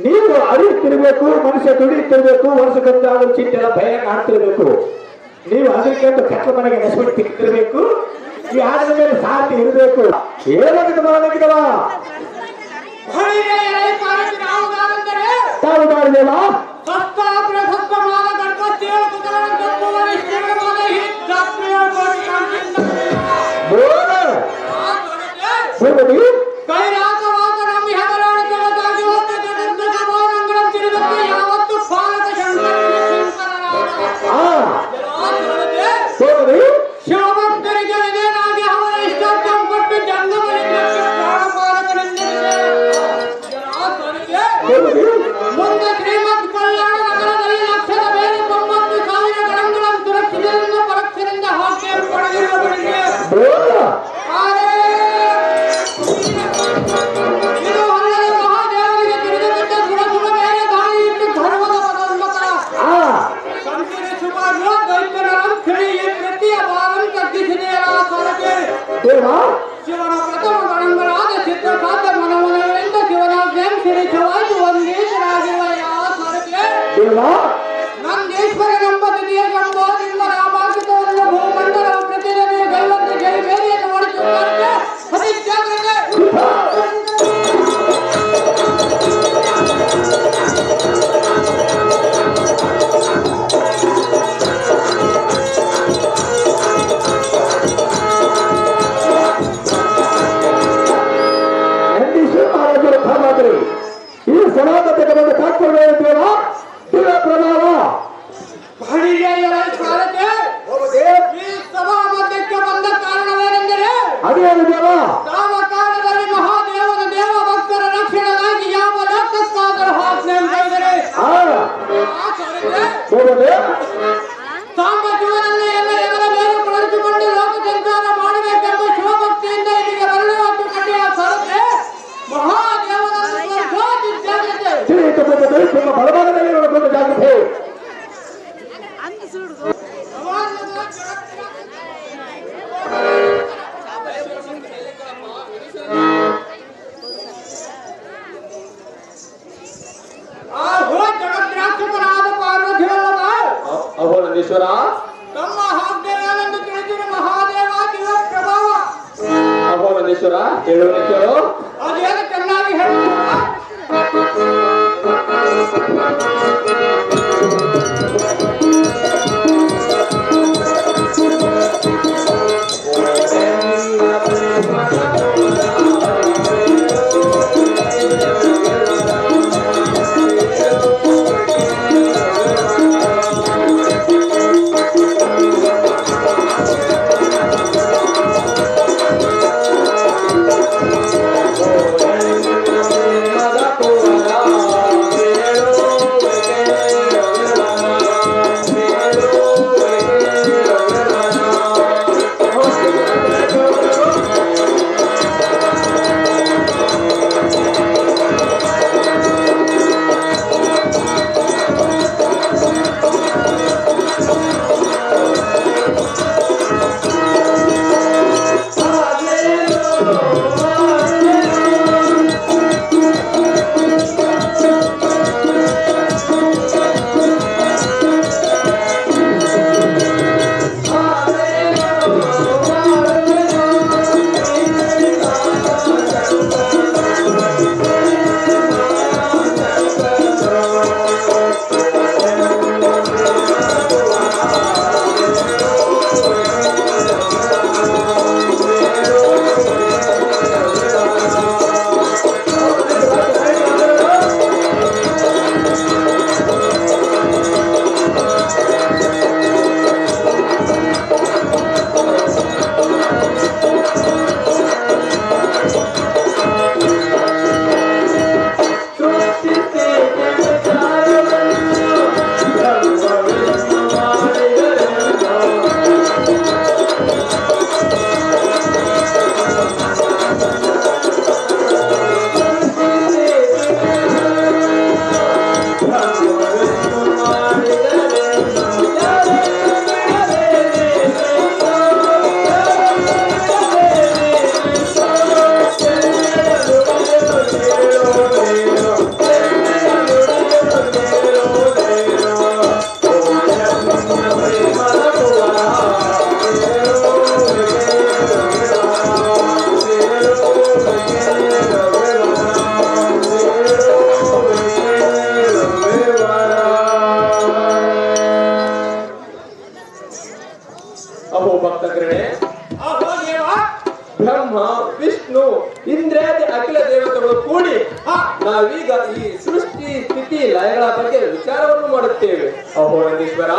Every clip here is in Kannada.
ನೀವು ಅರಿತಿರ್ಬೇಕು, ಮನುಷ್ಯ ದುಡಿಯುತ್ತಿರ್ಬೇಕು, ವರ್ಷಕ್ಕೊಂದಾದ್ರೂ ಚಿಂತೆಲ್ಲ ಭಯ ಕಾಣ್ತಿರ್ಬೇಕು. ನೀವು ಅದಕ್ಕೆ ಕಟ್ಟ ಮನೆಗೆ ನೆಸ್ಬಿಟ್ಟು ತಿಕ್ತಿರ್ಬೇಕು. ಈ ಆಡಿನ ಮೇಲೆ ಸಾಥಿ ಇರಬೇಕು. ಏನಾಗುತ್ತೆ ಮಾಡೋದಿದ್ದವ ತಾವುದಾರದೇವಾ ಶಿವನ ಪ್ರಥಮ ಗಣಂಗರಾದ ಚಿತ್ರಸಾಧ್ಯ ಮನಮನಗಳಿಂದ ಶಿವನಾಜ್ಞೆಂ ಶಿರಿಸುವಾಯ್ತು ಒಂದೇಶರಾಗಿರುವ ಯಾವ ಸ್ವರಕ್ಕೆ ನಂದೀಶ್ವರನೆಂಬ ತಿಥಿಯ ಗಂಗೋದಿಂದ ರಾಮಾಕಿತವನ್ನು ಭೂಮಂಡಲ ಪ್ರತಿನಿಧಿಯ ಗೈವಂತ ಜೈ ಬೇರೆಯನ್ನು ಮಾಡಿಸುತ್ತಾರೆ. ಅತಿ ಜಾಗ್ರತೆ ಈ ಸಮಾಜಕ್ಕೆ ಬಂದು ಕಾತ್ಕೊಳ್ಳುವ ದಿನ ಪ್ರಭಾವ ಈ ಸಭಾಮಧ್ಯಕ್ಕೆ ಬಂದ ಕಾರಣವೇನೆಂದರೆ ಅದೇನು ದೇವ ಯಾವ ಕಾಲದಲ್ಲಿ ಮಹಾದೇವನ ದೇವ ಭಕ್ತರ ರಕ್ಷಣೆಗಾಗಿ ಯಾವ ಲೋಕಕ್ಕಾದರೂ ಆಜ್ಞೆ ಮಾಡಿದರೆ ಸಾಂಬ ಜೀವನದಲ್ಲಿ ಎಲ್ಲ ಎದರ ಮೇಲೆ ಕುಳಿತುಕೊಂಡು ಲೋಕ ಸಂಚಾರ ಮಾಡಬೇಕೆಂಬ ಶಿವಭಕ್ತಿಯಿಂದ ಇಲ್ಲಿಗೆ ಬರಲು ಮತ್ತು ಕಡೆಯ ಸರತೆ ನಿಮ್ಮ ಬಲಭಾಗದಲ್ಲಿ ನೋಡಿಕೊಂಡು ಜಾಗ್ರತೆ. ಜಗದ್ರಾಕ್ಷಕನಾದ ಪಾರ್ವತಿಯಲ್ಲದ ಅಹೋನಂದೀಶ್ವರ ತಮ್ಮ ಆಜ್ಞೆಯಾನೆಂದು ತಿಳಿದಿರುವ ಮಹಾದೇವ ದಿವ ಪ್ರಭಾವ ಅಹೋನಂದೀಶ್ವರ ಹೇಳುವನೇಶ್ವರ ಅದೇನು ಚೆನ್ನಾಗಿ ಹೇಳುತ್ತೀರಾ? Oh, ಅಹೋ ಭಕ್ತಗ್ರಹಣೆ, ಅಹೋ ದೇವ, ಬ್ರಹ್ಮ ವಿಷ್ಣು ಇಂದ್ರಾದಿ ಅಖಿಲ ದೇವತೆಗಳು ಕೂಡಿ ನಾವೀಗ ಈ ಸೃಷ್ಟಿ ಸ್ಥಿತಿ ಲಯಗಳ ಬಗ್ಗೆ ವಿಚಾರವನ್ನು ಮಾಡುತ್ತೇವೆ. ಅಹೋ ನಂದೀಶ್ವರ,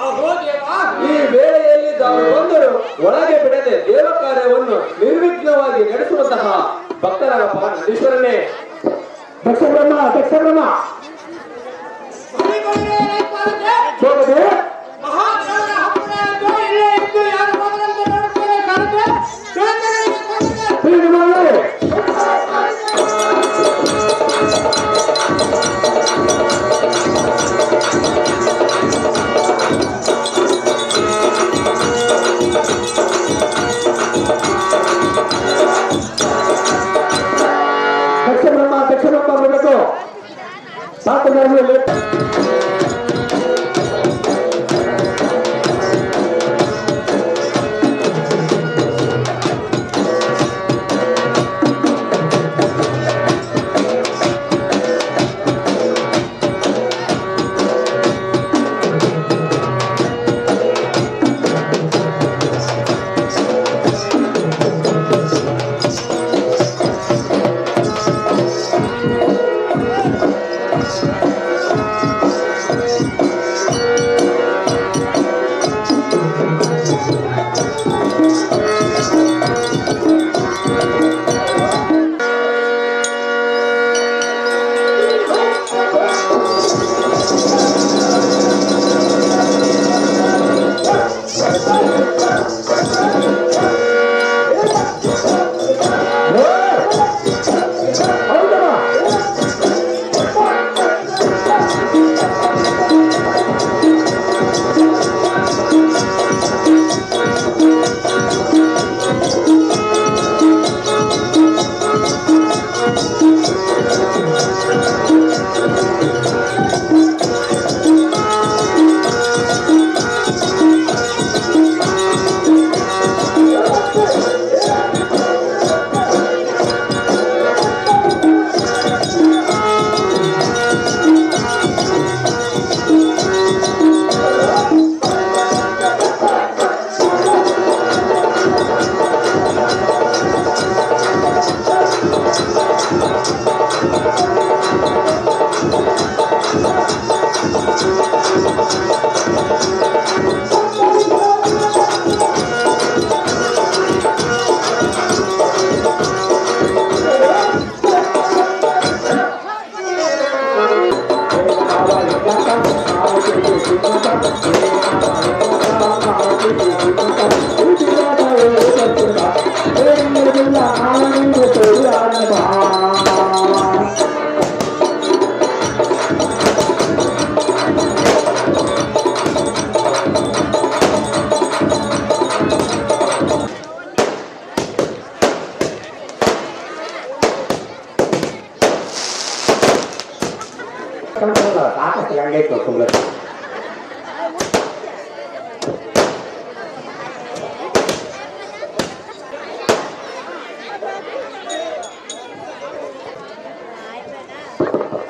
ಅಹೋ ದೇವ, ಈ ವೇಳೆಯಲ್ಲಿ ತಾವು ಬಂದರು ಒಳಗೆ ಬಿಡದೆ ದೇವ ಕಾರ್ಯವನ್ನು ನಿರ್ವಿಘ್ನವಾಗಿ ನಡೆಸುವಂತಹ ಭಕ್ತರಾಗಪ್ಪ ನಂದೀಶ್ವರನೇ. ದಕ್ಷ ಬ್ರಹ್ಮ ಹರಿಗಳಿಗೆ ಏನಾಯ್ತು? ಹೋಗದೆ ಮಹಾದೇವರ ಹಬ್ಬ ಆಯ್ತು, ಇಲ್ಲೇ ಇದ್ದು ಯಾರು ಬಂದ್ರಂತ ನೋಡ್ತೇನೆ ಕಾಣುತ್ತೆ. ದೇವತೆಗಳಿಗೆ ಕೊಂದಿದೆ. ತಿಳಿದು ಮಾಡಿ ದಕ್ಷ ಬ್ರಹ್ಮ ಬರಬೇಕು. ಸಾಕು ಜಾಗದಲ್ಲಿ ಸಾಕಷ್ಟು ಹಂಗೈತು ಸುಮ್ಮನೆ.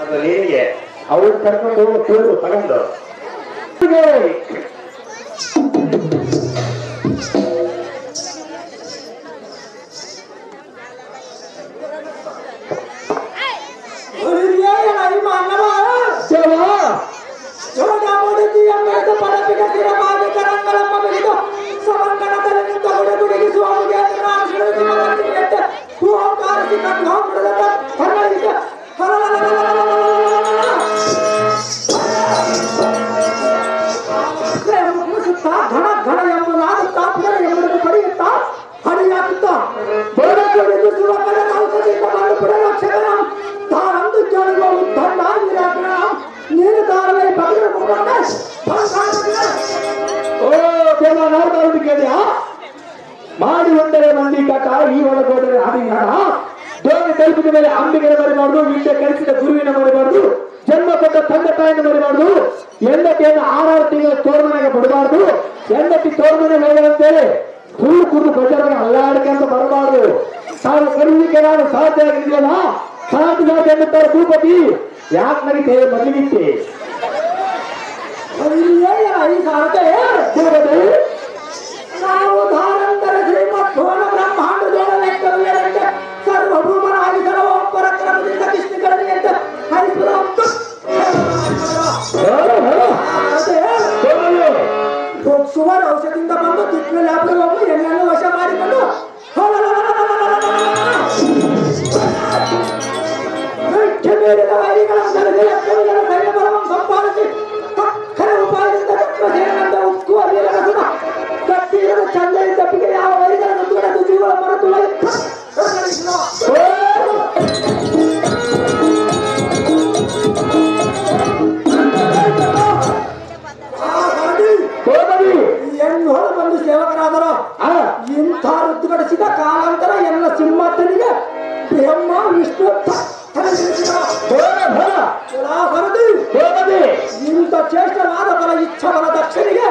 ಅದು ನೀರಿಗೆ ಅವ್ರು ಕರ್ಕೊಂಡು ತಿಳಿದು ತಗೊಂಡು ಮಾಡಿ ಒಂದರೆ ಮಂದಿ ಕಾಟ ಈ ಒಳಗೋದರೆ ಆದಿನಾಡ ದೋಣಿ ತಲುಪಿದ ಮೇಲೆ ಅಂಬಿಗರ ಮರಿಬಾರ್ದು, ವಿದ್ಯೆ ಕಲಿಸಿದ ಗುರುವಿನ ಮರಿಬಾರ್ದು, ಜನ್ಮ ಕೊಟ್ಟ ತಂದೆ ತಾಯಿನ ಮರಿಬಾರ್ದು, ಹೆಂಡತಿಯನ್ನು 6 ತಿಂಗಳ ತೋರ್ಮನೆಗೆ ಬಿಡಬಾರ್ದು, ಹೆಂಡತಿ ತೋರ್ಮನೆ ಹೋಗದಂತೇಳಿ ಸುಳ್ಳು ಕುರು ಬಜಾರನ್ನು ಅಲ್ಲಾಡಿಕೆ ಅಂತ ಬರಬಾರ್ದು. ತಾವು ಕರೀಲಿಕ್ಕೆ ನಾನು ಸಾಧ್ಯ ಆಗಿದೆಯಲ್ಲ, ಸಾಧ್ಯ ಎನ್ನುತ್ತಾರೆ ಭೂಪತಿ. ಯಾಕೆ ನಡೀತೆ ಮದುವಿತ್ತೆ ಈ ಸಾರತೆ ಭೂಪತಿ ನಾನು ಸುಮಾರು ಔಷಧಿಯಿಂದ ಬಂದು ತಿಕ್ಕಿನ ಲ್ಯಾಬ್ಗೆ ಹೋಗಿ ಎಣ್ಣೆಯನ್ನು ವಶ ಮಾಡಿಕೊಂಡು ಮೇಲಿನ ವೈರಿಗಳ ಸೈನ್ಯ ಬಲವನ್ನು ಸಂಪಾದಿಸಿ ತಕ್ಕನ ಉಪಾಯದಿಂದ ಸೇನಂದ ಉಕ್ಕು ಅಲ್ಲಿರದ ಸುತ ಕಟ್ಟಿರದ ಚಂದ ತಪ್ಪಿಗೆ ಯಾವ ವೈರಿಗಳ ನುಡಿದು ಜೀವನ ಮರೆತು ಹೆಣ್ಣು ಹೊರ ಬಂದು ಸೇವಕರಾದರು ಇಂಥ ಋತುಗಡಿಸಿದ ಕಾಲಾಂತರ ಎಲ್ಲ ಸಿಂಹತ್ತನಿಗೆ ಬ್ರಹ್ಮ ವಿಷ್ಣು ಇಂಥ ಚೇಷ್ಟನಾದ ಬಲ ಇಚ್ಛವನ ದಕ್ಷಿಣಿಗೆ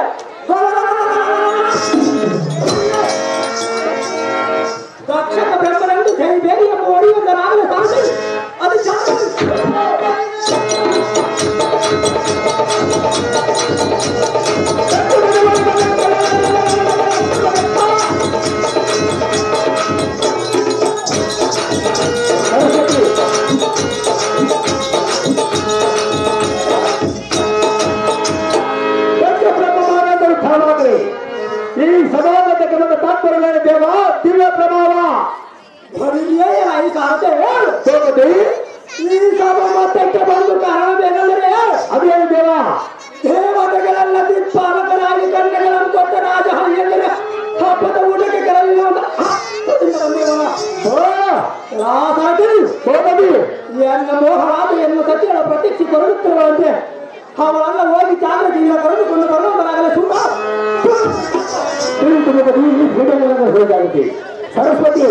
ದಕ್ಷಿಣ ಬ್ರಹ್ಮನೆಂದು ಜೈ ಬೇರಿ ಎಂಬ ಒಡೆಯುವುದ ನಾಗಲೇ ಸಾಧಿ ಅದು ಈ ಸಮಾಜಕ್ಕೆ ತಾತ್ಪರ್ಯ ದೇವ ದಿವ್ಯ ಪ್ರಭಾವ ಈ ಸಮಾಜಕ್ಕೆ ಬಂದು ಕಾರಣವೇನೆಂದರೆ ಅದೇ ದೇವ ದೇವತೆಗಳೆಲ್ಲ ದಿಕ್ಪಾಲಕರಾಗಿ ಕನ್ಯೆಗಳನ್ನು ಕೊಟ್ಟ ರಾಜ ಎಂದರೆ ಹಬ್ಬದ ಊಟಕ್ಕೆ ಎನ್ನ ಮೋಹರಾದ ಎನ್ನ ಸತಿಗಳ ಪ್ರತೀಕ್ಷೆ ಕೊರಡುತ್ತಿರುವಂತೆ ಅವಳೆಲ್ಲ ಹೋಗಿ ಜಾಗೃತಿಯಿಂದ ಕರೆದುಕೊಂಡು ಬರುವುದರಾಗಲೇ ಹೇಗಾಗುತ್ತೆ ಸರಸ್ವತಿ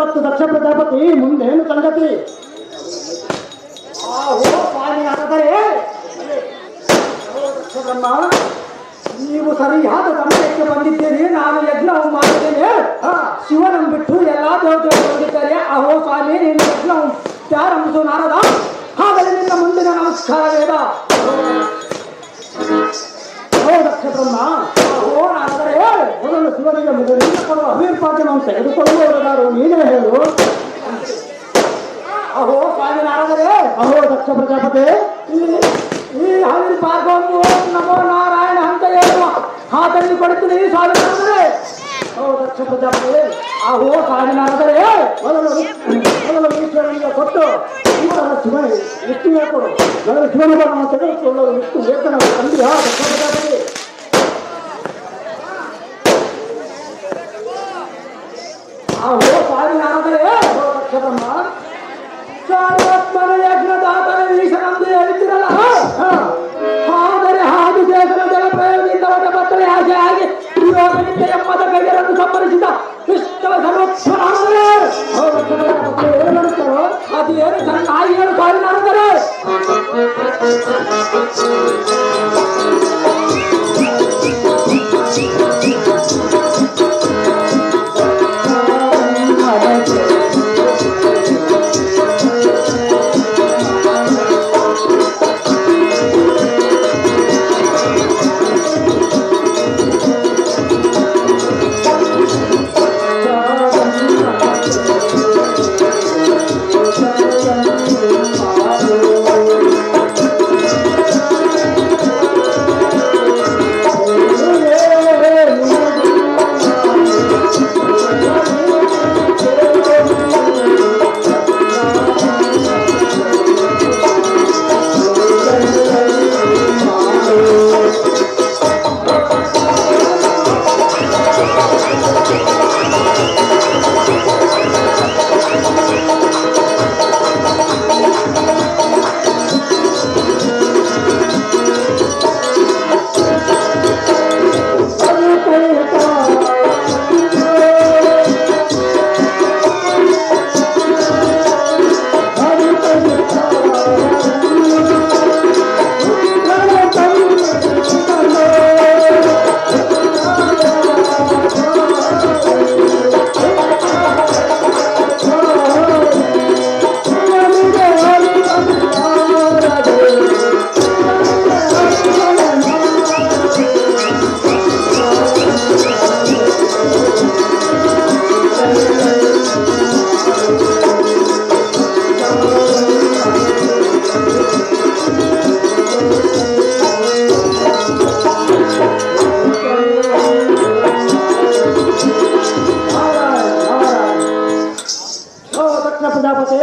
ಮತ್ತು ದಕ್ಷ ಪ್ರಜಾಪತಿ ಮುಂದೇನು ಸಂಗತಿ ನೀವು ಸರಿಯಾದ ಸಮಯಕ್ಕೆ ಬಂದಿದ್ದೀರಿ. ನಾನು ಯಜ್ಞವು ಮಾಡಿದ್ದೇನೆ. ಶಿವನನ್ನು ಬಿಟ್ಟು ಎಲ್ಲಾ ದೇವತೆಗಳು ಬಂದಿದ್ದಾರೆ. ಅಹೋ ಸ್ವಾಮಿ, ನೀನು ಯಜ್ಞವು ಪ್ರಾರಂಭಿಸು ನಾರದ. ಹಾಗಲೇ ನಿನ್ನ ಮುಂದಿನ ನಮಸ್ಕಾರ ವೇದ. ಓ ದಕ್ಷ ಬ್ರಹ್ಮ, ಓ ನಾರದರೆ, ಮೊದಲು ಶಿವನಿಗೆ ಮೊದಲಿಂದ ಕೊಡುವ ಅಭಿರ್ಪಾಠ ನಾವು ತೆಗೆದುಕೊಳ್ಳುವವರಾರು ನೀನೇ ಹೇಳು. ಅಹೋ ಸ್ವಾಮಿ ನಾರದರೆ, ಅಹೋ ದಕ್ಷ ಪ್ರಜಾಪತಿ, ಈ ಅಭಿರ್ಪಾಠವನ್ನು ನಮೋ ನಾರಾಯಣ ಅಂತ ಹೇಳುವ ಹಾತಲ್ಲಿ ಕೊಡುತ್ತದೆ ಸ್ವಾಮಿ ನಾರದರೆ. ಓ ದಕ್ಷ ಪ್ರಜಾಪತಿ, ಅಹೋ ಸ್ವಾಮಿ ನಾರದರೆ, ಮೊದಲು ಈಶ್ವರನಿಗೆ ಕೊಟ್ಟು ಈಶ್ವರ ಶಿವನ ವಿಷ್ಣುವೇ ಕೊಡು. ಮೊದಲು ಶಿವನ ತೆಗೆದುಕೊಳ್ಳಲು ವಿಷ್ಣು ವೇತನ ತಂದಿಯ ದಕ್ಷ ಪ್ರಜಾಪತಿ. ಅಹೋ ಸ್ವಾಮಿ ನಾರದರೆ, ಓ ದಕ್ಷ ಬ್ರಹ್ಮ, ಅದೇನು ಚೆನ್ನಾಗಿ ಹೇಳು ಸ್ವಾಮಿನಾಥರೇ. ಪ್ರಜಾಪತಿ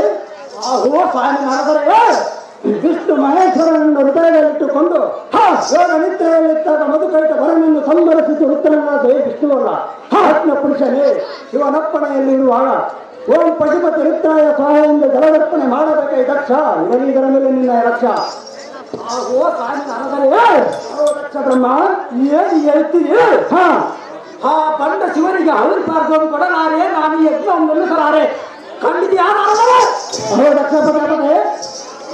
ಆಹೋ ಸ್ವಾಮಿನಾಥರೇ, ವಿಷ್ಣು ಮಹೇಶ್ವರನನ್ನು ಹೃದಯದಲ್ಲಿಟ್ಟುಕೊಂಡು ಯೋಗ ನಿದ್ರೆಯಲ್ಲಿದ್ದಾಗ ಮಧುಕೈಟ ಭರನನ್ನು ಸಂಬರಿಸಿದ್ದು ವೃತ್ತನಾದ ವಿಷ್ಣುವಲ್ಲ, ಆತ್ಮ ಪುರುಷನೇ ಶಿವನಪ್ಪಣೆಯಲ್ಲಿರುವಾಗ ಓಂ ಪಶುಪತಿ ರುದ್ರಾಯ ಸಹಾಯದಿಂದ ಜಲದರ್ಪಣೆ ಮಾಡಬೇಕೈ ದಕ್ಷ, ಇದರ ಮೇಲೆ ನಿನ್ನ ಲಕ್ಷ. ಆಹೋ ಸ್ವಾಮಿನಾಥರೇ, ದಕ್ಷ ಬ್ರಹ್ಮ ಏನು ಹೇಳ್ತೀರಿ? ಆ ಬಂಡ ಶಿವನಿಗೆ ಅವ್ರ ಪಾರ್ಗವನ್ನು ಕೊಡಲಾರೆ, ನಾನು ಯಜ್ಞವನ್ನು ನಿಲ್ಲಿಸಲಾರೆ. ಖಂಡಿತ ದಕ್ಷ ಪ್ರಜಾಪತಿ,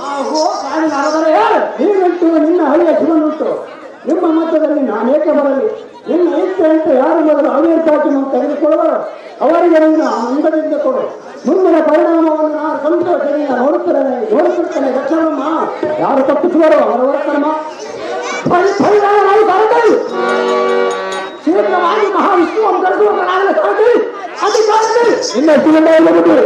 ಆಹೋ ಸ್ವಾಮಿನಾಥರೇ, ನೀನುಂಟು ನಿನ್ನ ಹಳೆಯ ಶಿವನುಂಟು, ನಿಮ್ಮ ಮಧ್ಯದಲ್ಲಿ ನಾನೇಕೆ ಬರಲಿ? ನಿನ್ನ ಇಚ್ಛೆ ಅಂತ ಯಾರು ಬರಲು ಅವಿರ್ತಾಕಿಯನ್ನು ತೆಗೆದುಕೊಳ್ಳುವರು, ಅವರಿಗೆ ನಿನ್ನ ಅಂಗದಿಂದ ಕೊಡು. ಮುಂದಿನ ಪರಿಣಾಮವನ್ನು ನಾನು ಸಂತೋಷದಿಂದ ನೋಡುತ್ತಿರ್ತೇನೆ. ದಕ್ಷರಮ್ಮ ಯಾರು ತಪ್ಪಿಸುವರು ಅವರವರ ಕರ್ಮ. ಶೀಘ್ರವಾಗಿ ಮಹಾವಿಷ್ಣುವನ್ನು ಕರೆಸುವ ನಾಳೆ ಸಾಧಿ ಅಧಿಕಾರದಲ್ಲಿ ಇನ್ನ ಶಿವನ ಇರುವುದು.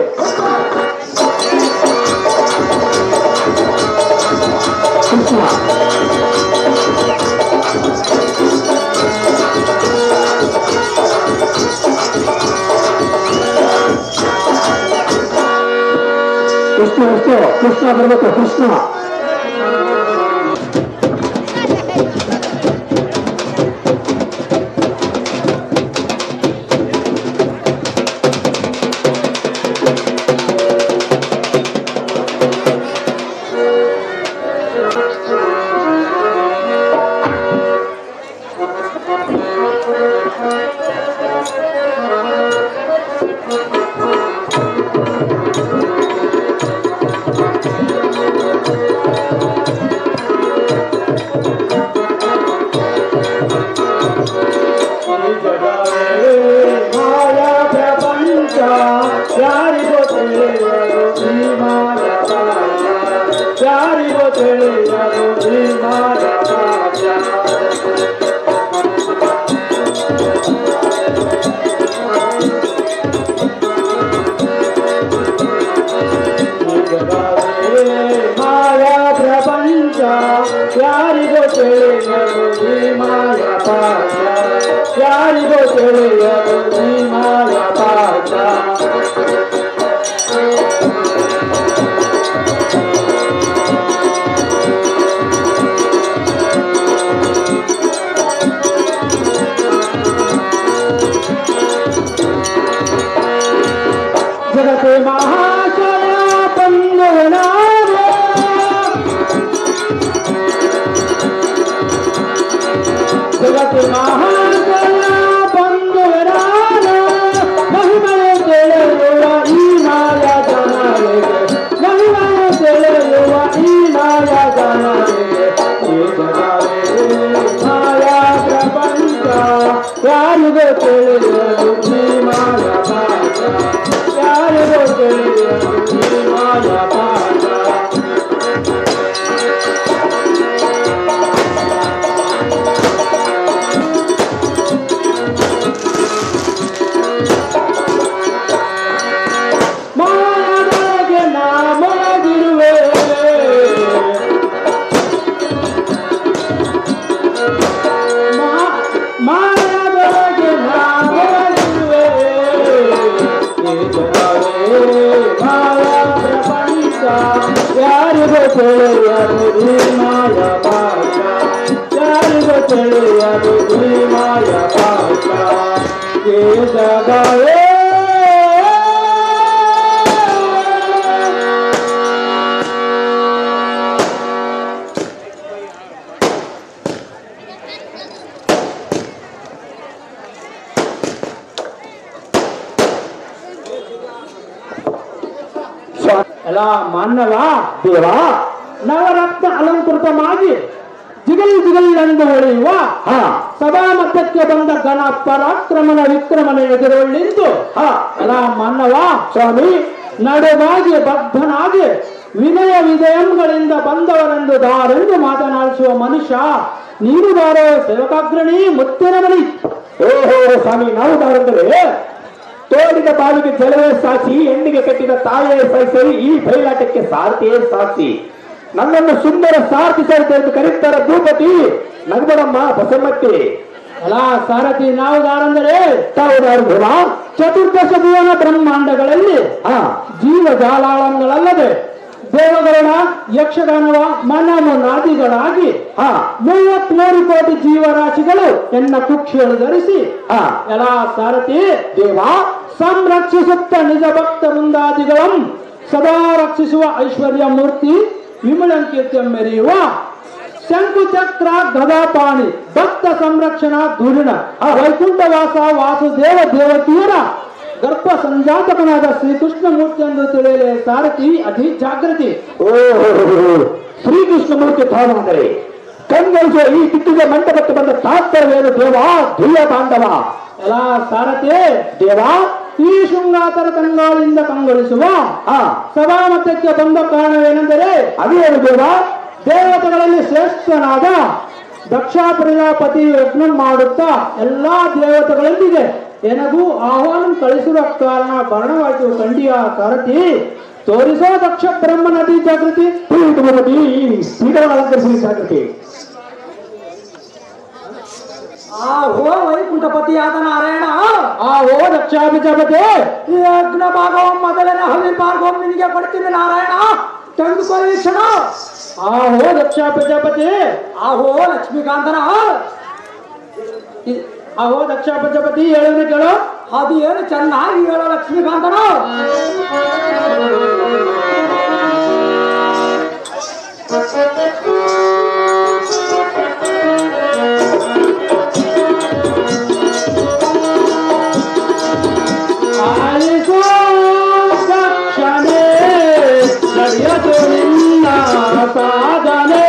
ಕೃಷ್ಣ ಕೃಷ್ಣ ಬರಬೇಕು. ಕೃಷ್ಣ ಯಾರಿಗೋ ತಿಳಿಯದು ಈ ಮಾಯ ಪಾಠ, ಯಾರಿಗೋ ತಿಳಿಯದು ಈ ಮಾಯ ಪಾಠ. ಜಗತೆ ಮಹಾಶಯ ಪಂಗನಾರೆ, ಜಗತೆ ಮಹಾಶಯ ಪಂಗನಾರೆ, ಮಹಿಮೆಯ ತಿಳಿಯುವ ಈ ಪಾಶ ಯಾರಿಗೂ ತಿಳಿಯದು ಈ ಮಾಯ ಪಾಶ ಯಾರಿಗೂ ತಿಳಿಯದು ಈ ಮಾಯ ಪಾಶ ಈ ಜಗವೇ ಎಲ್ಲ ಮಾನವ ದೇವ ನವರತ್ನ ಅಲಂಕೃತವಾಗಿ ಜಿಗಲ್ ಜಿಗಲ್ ಎಂದು ಹೊಳೆಯುವ ಹಾ ಸಭಾ ಮಧ್ಯಕ್ಕೆ ಬಂದ ಗಣ ಪರಾಕ್ರಮಣ ವಿಕ್ರಮನ ಎದುರುಳ್ಳಿಂದು ಹಾ ಎಲ್ಲ ಮಾನವ ಸ್ವಾಮಿ ನಡುವಾಗಿ ಬದ್ಧನಾಗಿ ವಿನಯ ವಿಜಯಂಗಳಿಂದ ಬಂದವರೆಂದು ದಾರೆಂದು ಮಾತನಾಡಿಸುವ ಮನುಷ್ಯ ನೀನು ದಾರೋ ಸೇವಕಾಗ್ರಣಿ ಮುತ್ತಿನ ಮಣಿ. ಓಹೋ ಸ್ವಾಮಿ ನಾವು ದಾರಂದರೆ ತೋಡಿದ ಬಾವಿಗೆ ಜಲವೇ ಸಾಕ್ಷಿ ಹೆಣ್ಣಿಗೆ ಕಟ್ಟಿದ ತಾಯೇ ಸಾಕ್ಷಿ ಈ ಬಯಲಾಟಕ್ಕೆ ಸಾರಥಿಯೇ ಸಾಕ್ಷಿ ನನ್ನನ್ನು ಸುಂದರ ಸಾರಥಿ ಸಹಿತ ಎಂದು ಕರೆಯುತ್ತಾರೆ ಭೂಪತಿ ನಗಬಡಮ್ಮ ಬಸಮ್ಮತ್ತಿ ಅಲ್ಲ ಸಾರಥಿ ನಾವು ದಾರಂದರೆ ತಾವು ದಾರ ಚತುರ್ದಶ ಭುವನ ಬ್ರಹ್ಮಾಂಡಗಳಲ್ಲಿ ಹಾ ಜೀವಜಾಲಾಳಗಳಲ್ಲದೆ ದೇವಗರುಡ ಯಕ್ಷಗಾನವ ಮನಮನಾದಿಗಳಾಗಿ ಹಾ 33 ಕೋಟಿ ಜೀವರಾಶಿಗಳು ಎನ್ನ ಕುಕ್ಷಿಗಳು ಧರಿಸಿ ಹಾ ಎಲ್ಲ ಸಾರಥಿ ದೇವ ಸಂರಕ್ಷಿಸುತ್ತ ನಿಜ ಭಕ್ತ ವೃಂದಾದಿಗಳಂ ಸದಾ ರಕ್ಷಿಸುವ ಐಶ್ವರ್ಯ ಮೂರ್ತಿ ವಿಮಲಂಕೀರ್ತಿ ಮೆರೆಯುವ ಶಂಕುಚಕ್ರ ಗದಾಪಾಣಿ ಭಕ್ತ ಸಂರಕ್ಷಣಾ ಧೂರಿಣ ವೈಕುಂಠವಾಸ ವಾಸುದೇವ ದೇವಕಿಯರ ಗರ್ಭ ಸಂಜಾತಕನಾದ ಶ್ರೀಕೃಷ್ಣ ಮೂರ್ತಿ ಎಂದು ತಿಳಿಯಲೇ ಸಾರಥಿ ಅತಿ ಜಾಗೃತಿ. ಓಹೋ ಶ್ರೀಕೃಷ್ಣ ಮೂರ್ತಿ ತಾವಂದರೆ ಕಂಗೊಳಿಸುವ ಈ ಕಿತ್ತಿಗೆ ಮಂಟಪಕ್ಕೆ ಬಂದ ತಾತ್ಪರ್ಯವೇನು ದೇವ ಧುಯ್ಯ ತಾಂಡವ ಎಲ್ಲ ಸಾರಥಿ ದೇವ ಈ ಶೃಂಗಾತರ ಕಂಗಾಳಿಂದ ಕಂಗೊಳಿಸುವ ಹಾ ಸಭಾ ಮಧ್ಯಕ್ಕೆ ಬಂದ ಕಾರಣವೇನೆಂದರೆ ಅದೇನು ದೇವ ದೇವತೆಗಳಲ್ಲಿ ಶ್ರೇಷ್ಠನಾದ ದಕ್ಷ ಪ್ರಜಾಪತಿ ಯಜ್ಞ ಮಾಡುತ್ತಾ ಎಲ್ಲಾ ದೇವತೆಗಳೊಂದಿಗೆ ಎನಗೂ ಆಹ್ವಾನ ಕಳಿಸಿರುವ ಕಾರಣ ವರ್ಣವಾಕ್ಯವು ಖಂಡಿಯ ಸಾರಥಿ ತೋರಿಸೋ ದಕ್ಷ ಬ್ರಹ್ಮ ನದಿ ಜಾಗೃತಿ ಭೂಪತಿ ಶ್ರೀಗಳನ್ನು ಅಲಂಕರಿಸಲಿ ಜಾಗೃತಿ ಆಹೋ ವೈಕುಂಠಪತಿಯಾದ ನಾರಾಯಣ ಆಹೋ ದಕ್ಷ ಪ್ರಜಾಪತಿ ಈ ಯಜ್ಞ ಭಾಗವ ಮೊದಲನೇ ಹವಿ ಭಾಗವ ನಿನಗೆ ಕೊಡ್ತೀನಿ ನಾರಾಯಣ ತೆಗೆದುಕೊಳ್ಳಿ ಕ್ಷಣ. ಆಹೋ ದಕ್ಷ ಪ್ರಜಾಪತಿ ಆಹೋ ಲಕ್ಷ್ಮೀಕಾಂತನ ಆಹೋ ದಕ್ಷ ಪ್ರಜಾಪತಿ ಹೇಳೋಣ ಕೇಳೋ ಅದು ಏನು ಚೆನ್ನಾಗಿ ಹೇಳೋ ಲಕ್ಷ್ಮೀಕಾಂತನ ಆಲಿಸೋ ದಕ್ಷನೇ ನಡೆಯದು ನಿನ್ನ ಸಾಧನೆ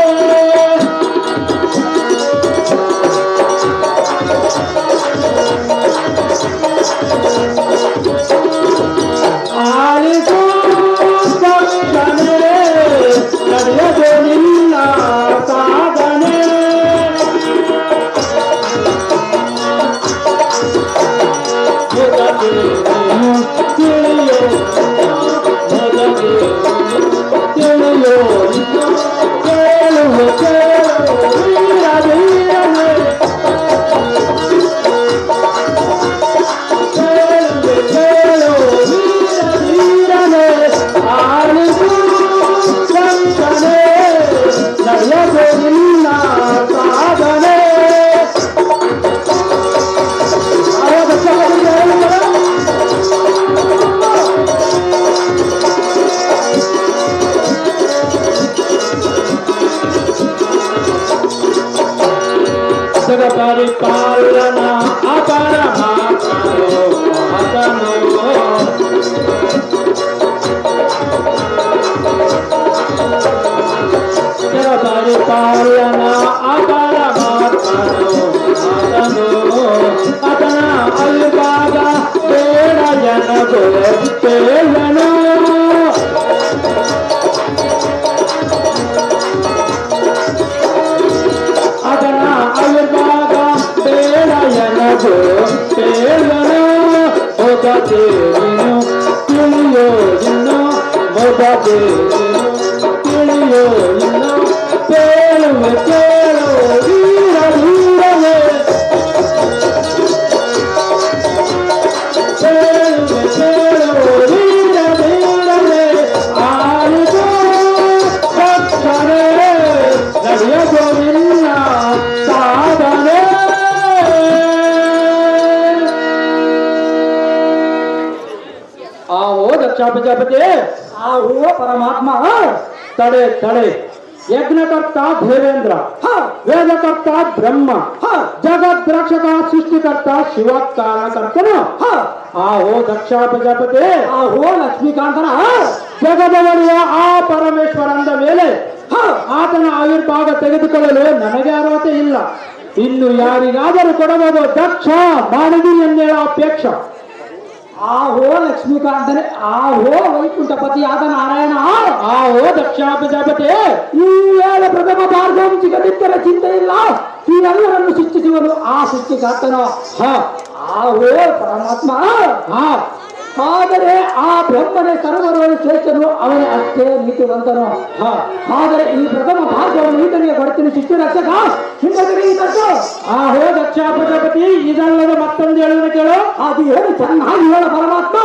ಆಲಿಸೋ ದಕ್ಷನೇ ನಡೆಯದು ನಿನ್ನ ಸಾಧನೆ ಪರಿಪಾಲನ ಅಪರಮಾತ್ಮನು ಮಹತನು ಪರಿಪಾಲನ ಅಪರಮಾತ್ಮನು ಮಹತನು ಅದನ ಅಲ್ಪಾಗ ಬೇಡ ಜನಗೋ ಕೇಳನು ಅದನ ಅಲ್ಪಾಗ ಬೇಡ ಜನಗೋ ಕೇಳನು ಮೊದಲೇನು ತಿಳಿಯೋ ಇನ್ನು ಮೊದಲೇನು ತಿಳಿಯೋ ಇನ್ನು ಕೇಳುವ ಕೇಳೋ ವೀರ ವೀರನೇ ಪ್ರಜಾಪತಿ ಆಹೋ ಪರಮಾತ್ಮ ತಡೆ ತಡೆ ಯಜ್ಞಕರ್ತ ದೇವೇಂದ್ರ ವೇದಕರ್ತ ಬ್ರಹ್ಮ ಜಗದ್ರಕ್ಷಕ ಸೃಷ್ಟಿಕರ್ತ ಶಿವ ಕಾರಣಕರ್ತನು ಆಹೋ ದಕ್ಷ ಪ್ರಜಾಪತಿ ಆಹೋ ಲಕ್ಷ್ಮೀಕಾಂತನ ಜಗದವರಿಯ ಆ ಪರಮೇಶ್ವರಂದ ಮೇಲೆ ಆತನ ಆವಿರ್ಭಾಗ ತೆಗೆದುಕೊಳ್ಳಲು ನನಗೆ ಅರ್ಹತೆ ಇಲ್ಲ. ಇನ್ನು ಯಾರಿಗಾದರೂ ಕೊಡಬಹುದು ದಕ್ಷ ಮಾಡಿದಿ ಎಂದೇಳ ಅಪೇಕ್ಷ. ಆಹೋ ಲಕ್ಷ್ಮೀಕಾಂತನೇ ಆಹೋ ವೈಕುಂಠಪತಿ ಆದ ನಾರಾಯಣ ಆಹೋ ದಕ್ಷ ಪ್ರಜಾಪತಿ ಈ ವೇಳೆ ಪ್ರಥಮ ಭಾರ್ಗವಂ ಸಿಗದಿದ್ದರ ಚಿಂತೆ ಇಲ್ಲ. ಈ ಎಲ್ಲರನ್ನು ಸೃಷ್ಟಿಸುವನು ಆ ಸೃಷ್ಟಿಕರ್ತನು. ಆಹೋ ಪರಮಾತ್ಮ ಆದರೆ ಆ ಬ್ರಹ್ಮನೇ ಸರ್ವರ ಶ್ರೇಷ್ಠನು ಅವನೇ ಅಷ್ಟೇ ನೀತಿವಂತನು. ಆದರೆ ಈ ಪ್ರಥಮ ಭಾಗವನ್ನು ಈತನಿಗೆ ಕೊಡ್ತೀನಿ ಶಿಷ್ಯ ರಕ್ಷಕ ಆಹೋ ದಕ್ಷ ಪ್ರಜಾಪತಿ ಇದಲ್ಲದ ಮತ್ತೊಂದು ಹೇಳೋಣ ಕೇಳು. ಅದು ಏನು ಚೆನ್ನಾಗಿ ಹೇಳ ಪರಮಾತ್ಮ.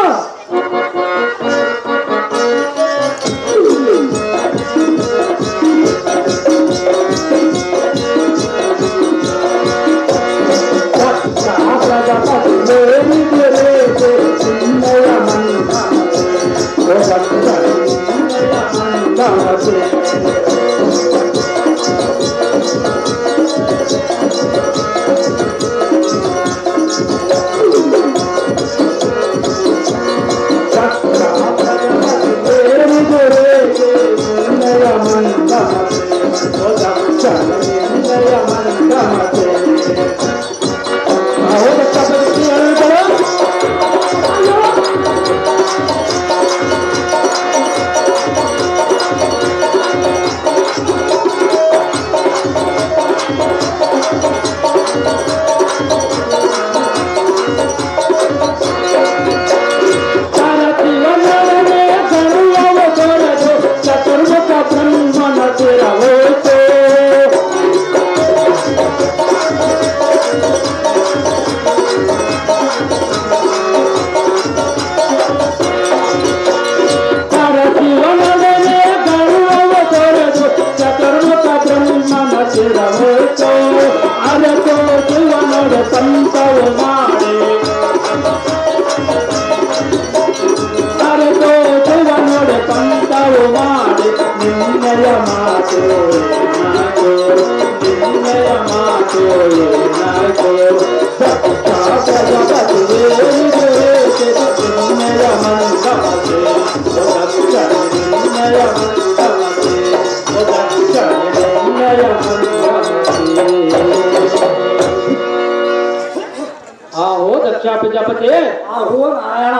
ಪ್ರಜಾಪತಿ ಆಹೋ ನಾರಾಯಣ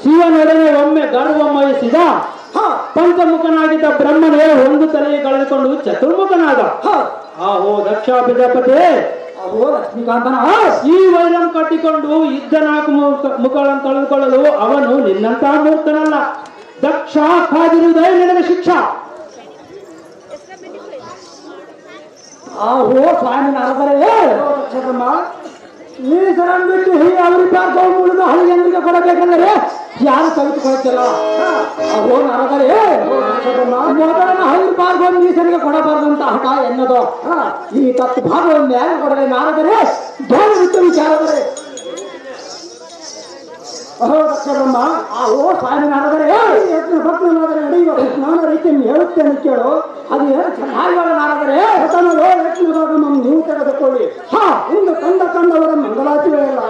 ಶಿವನೊಡನೆ ಒಮ್ಮೆ ಗರ್ವಮಯಿಸಿದ ಪಂಚಮುಖನಾಗಿದ್ದ ಬ್ರಹ್ಮನೇ ಒಂದು ತಲೆಗೆ ಕಳೆದುಕೊಂಡು ಚತುರ್ಮುಖನಾದ. ಆಹೋ ದಕ್ಷ ಪ್ರಜಾಪತಿ ಆಹೋ ಲಕ್ಷ್ಮೀಕಾಂತನ ಈ ವೈರಂ ಕಟ್ಟಿಕೊಂಡು ಇದ್ದ 4 ಮುಖಗಳನ್ನು ಕಳೆದುಕೊಳ್ಳಲು ಅವನು ನಿನ್ನಂತ ಮೂರ್ತನಲ್ಲ. ದಕ್ಷ ಕಾದಿರುವುದೇ ನಿನಗೆ ಶಿಕ್ಷಾ. ಆಹೋ ಸ್ವಾಮಿ ನಾರದರೇ ಈ ಸರಂ ಬಿಟ್ಟು ಅವರಿಬ್ಬರು ಉಳಿದ ಹಳ್ಳಿ ಜನರಿಗೆ ಕೊಡಬೇಕಂದ್ರೆ ಯಾರು ತೆಗೆದುಕೊಳ್ತಿಲ್ಲ. ಅಹೋ ನಾರದರೇ ಮೊದಲನ ಅವರಿಬ್ಬರು ಈಸನಿಗೆ ಕೊಡಬಾರ್ದಂತ ಹಠ ಎನ್ನದು. ಈ ತತ್ತು ಭಾಗವನ್ನು ಯಾರು ಕೊಡಲೇ ನಾರದರೇ ಬಿಟ್ಟು ವಿಚಾರದರೆ. ಅಹೋ ದಕ್ಷ ಬ್ರಹ್ಮ ಆಹೋ ಸ್ವಾಮಿ ನಾರದರೇ ಭಕ್ತನಾದರೆ ನಡೆಯುವ ನಾನಾ ರೀತಿಯನ್ನು ಹೇಳುತ್ತೇನೆ ಕೇಳು. ಅದು ಏನು ಚೆನ್ನಾಗಿ ನಾರದರೆ ನೀವು ತೆಗೆದುಕೊಳ್ಳಿ. ಇಂದು ಕಂಡವರ ಮಂಗಲಾಚರಣೆಯಲ್ಲ.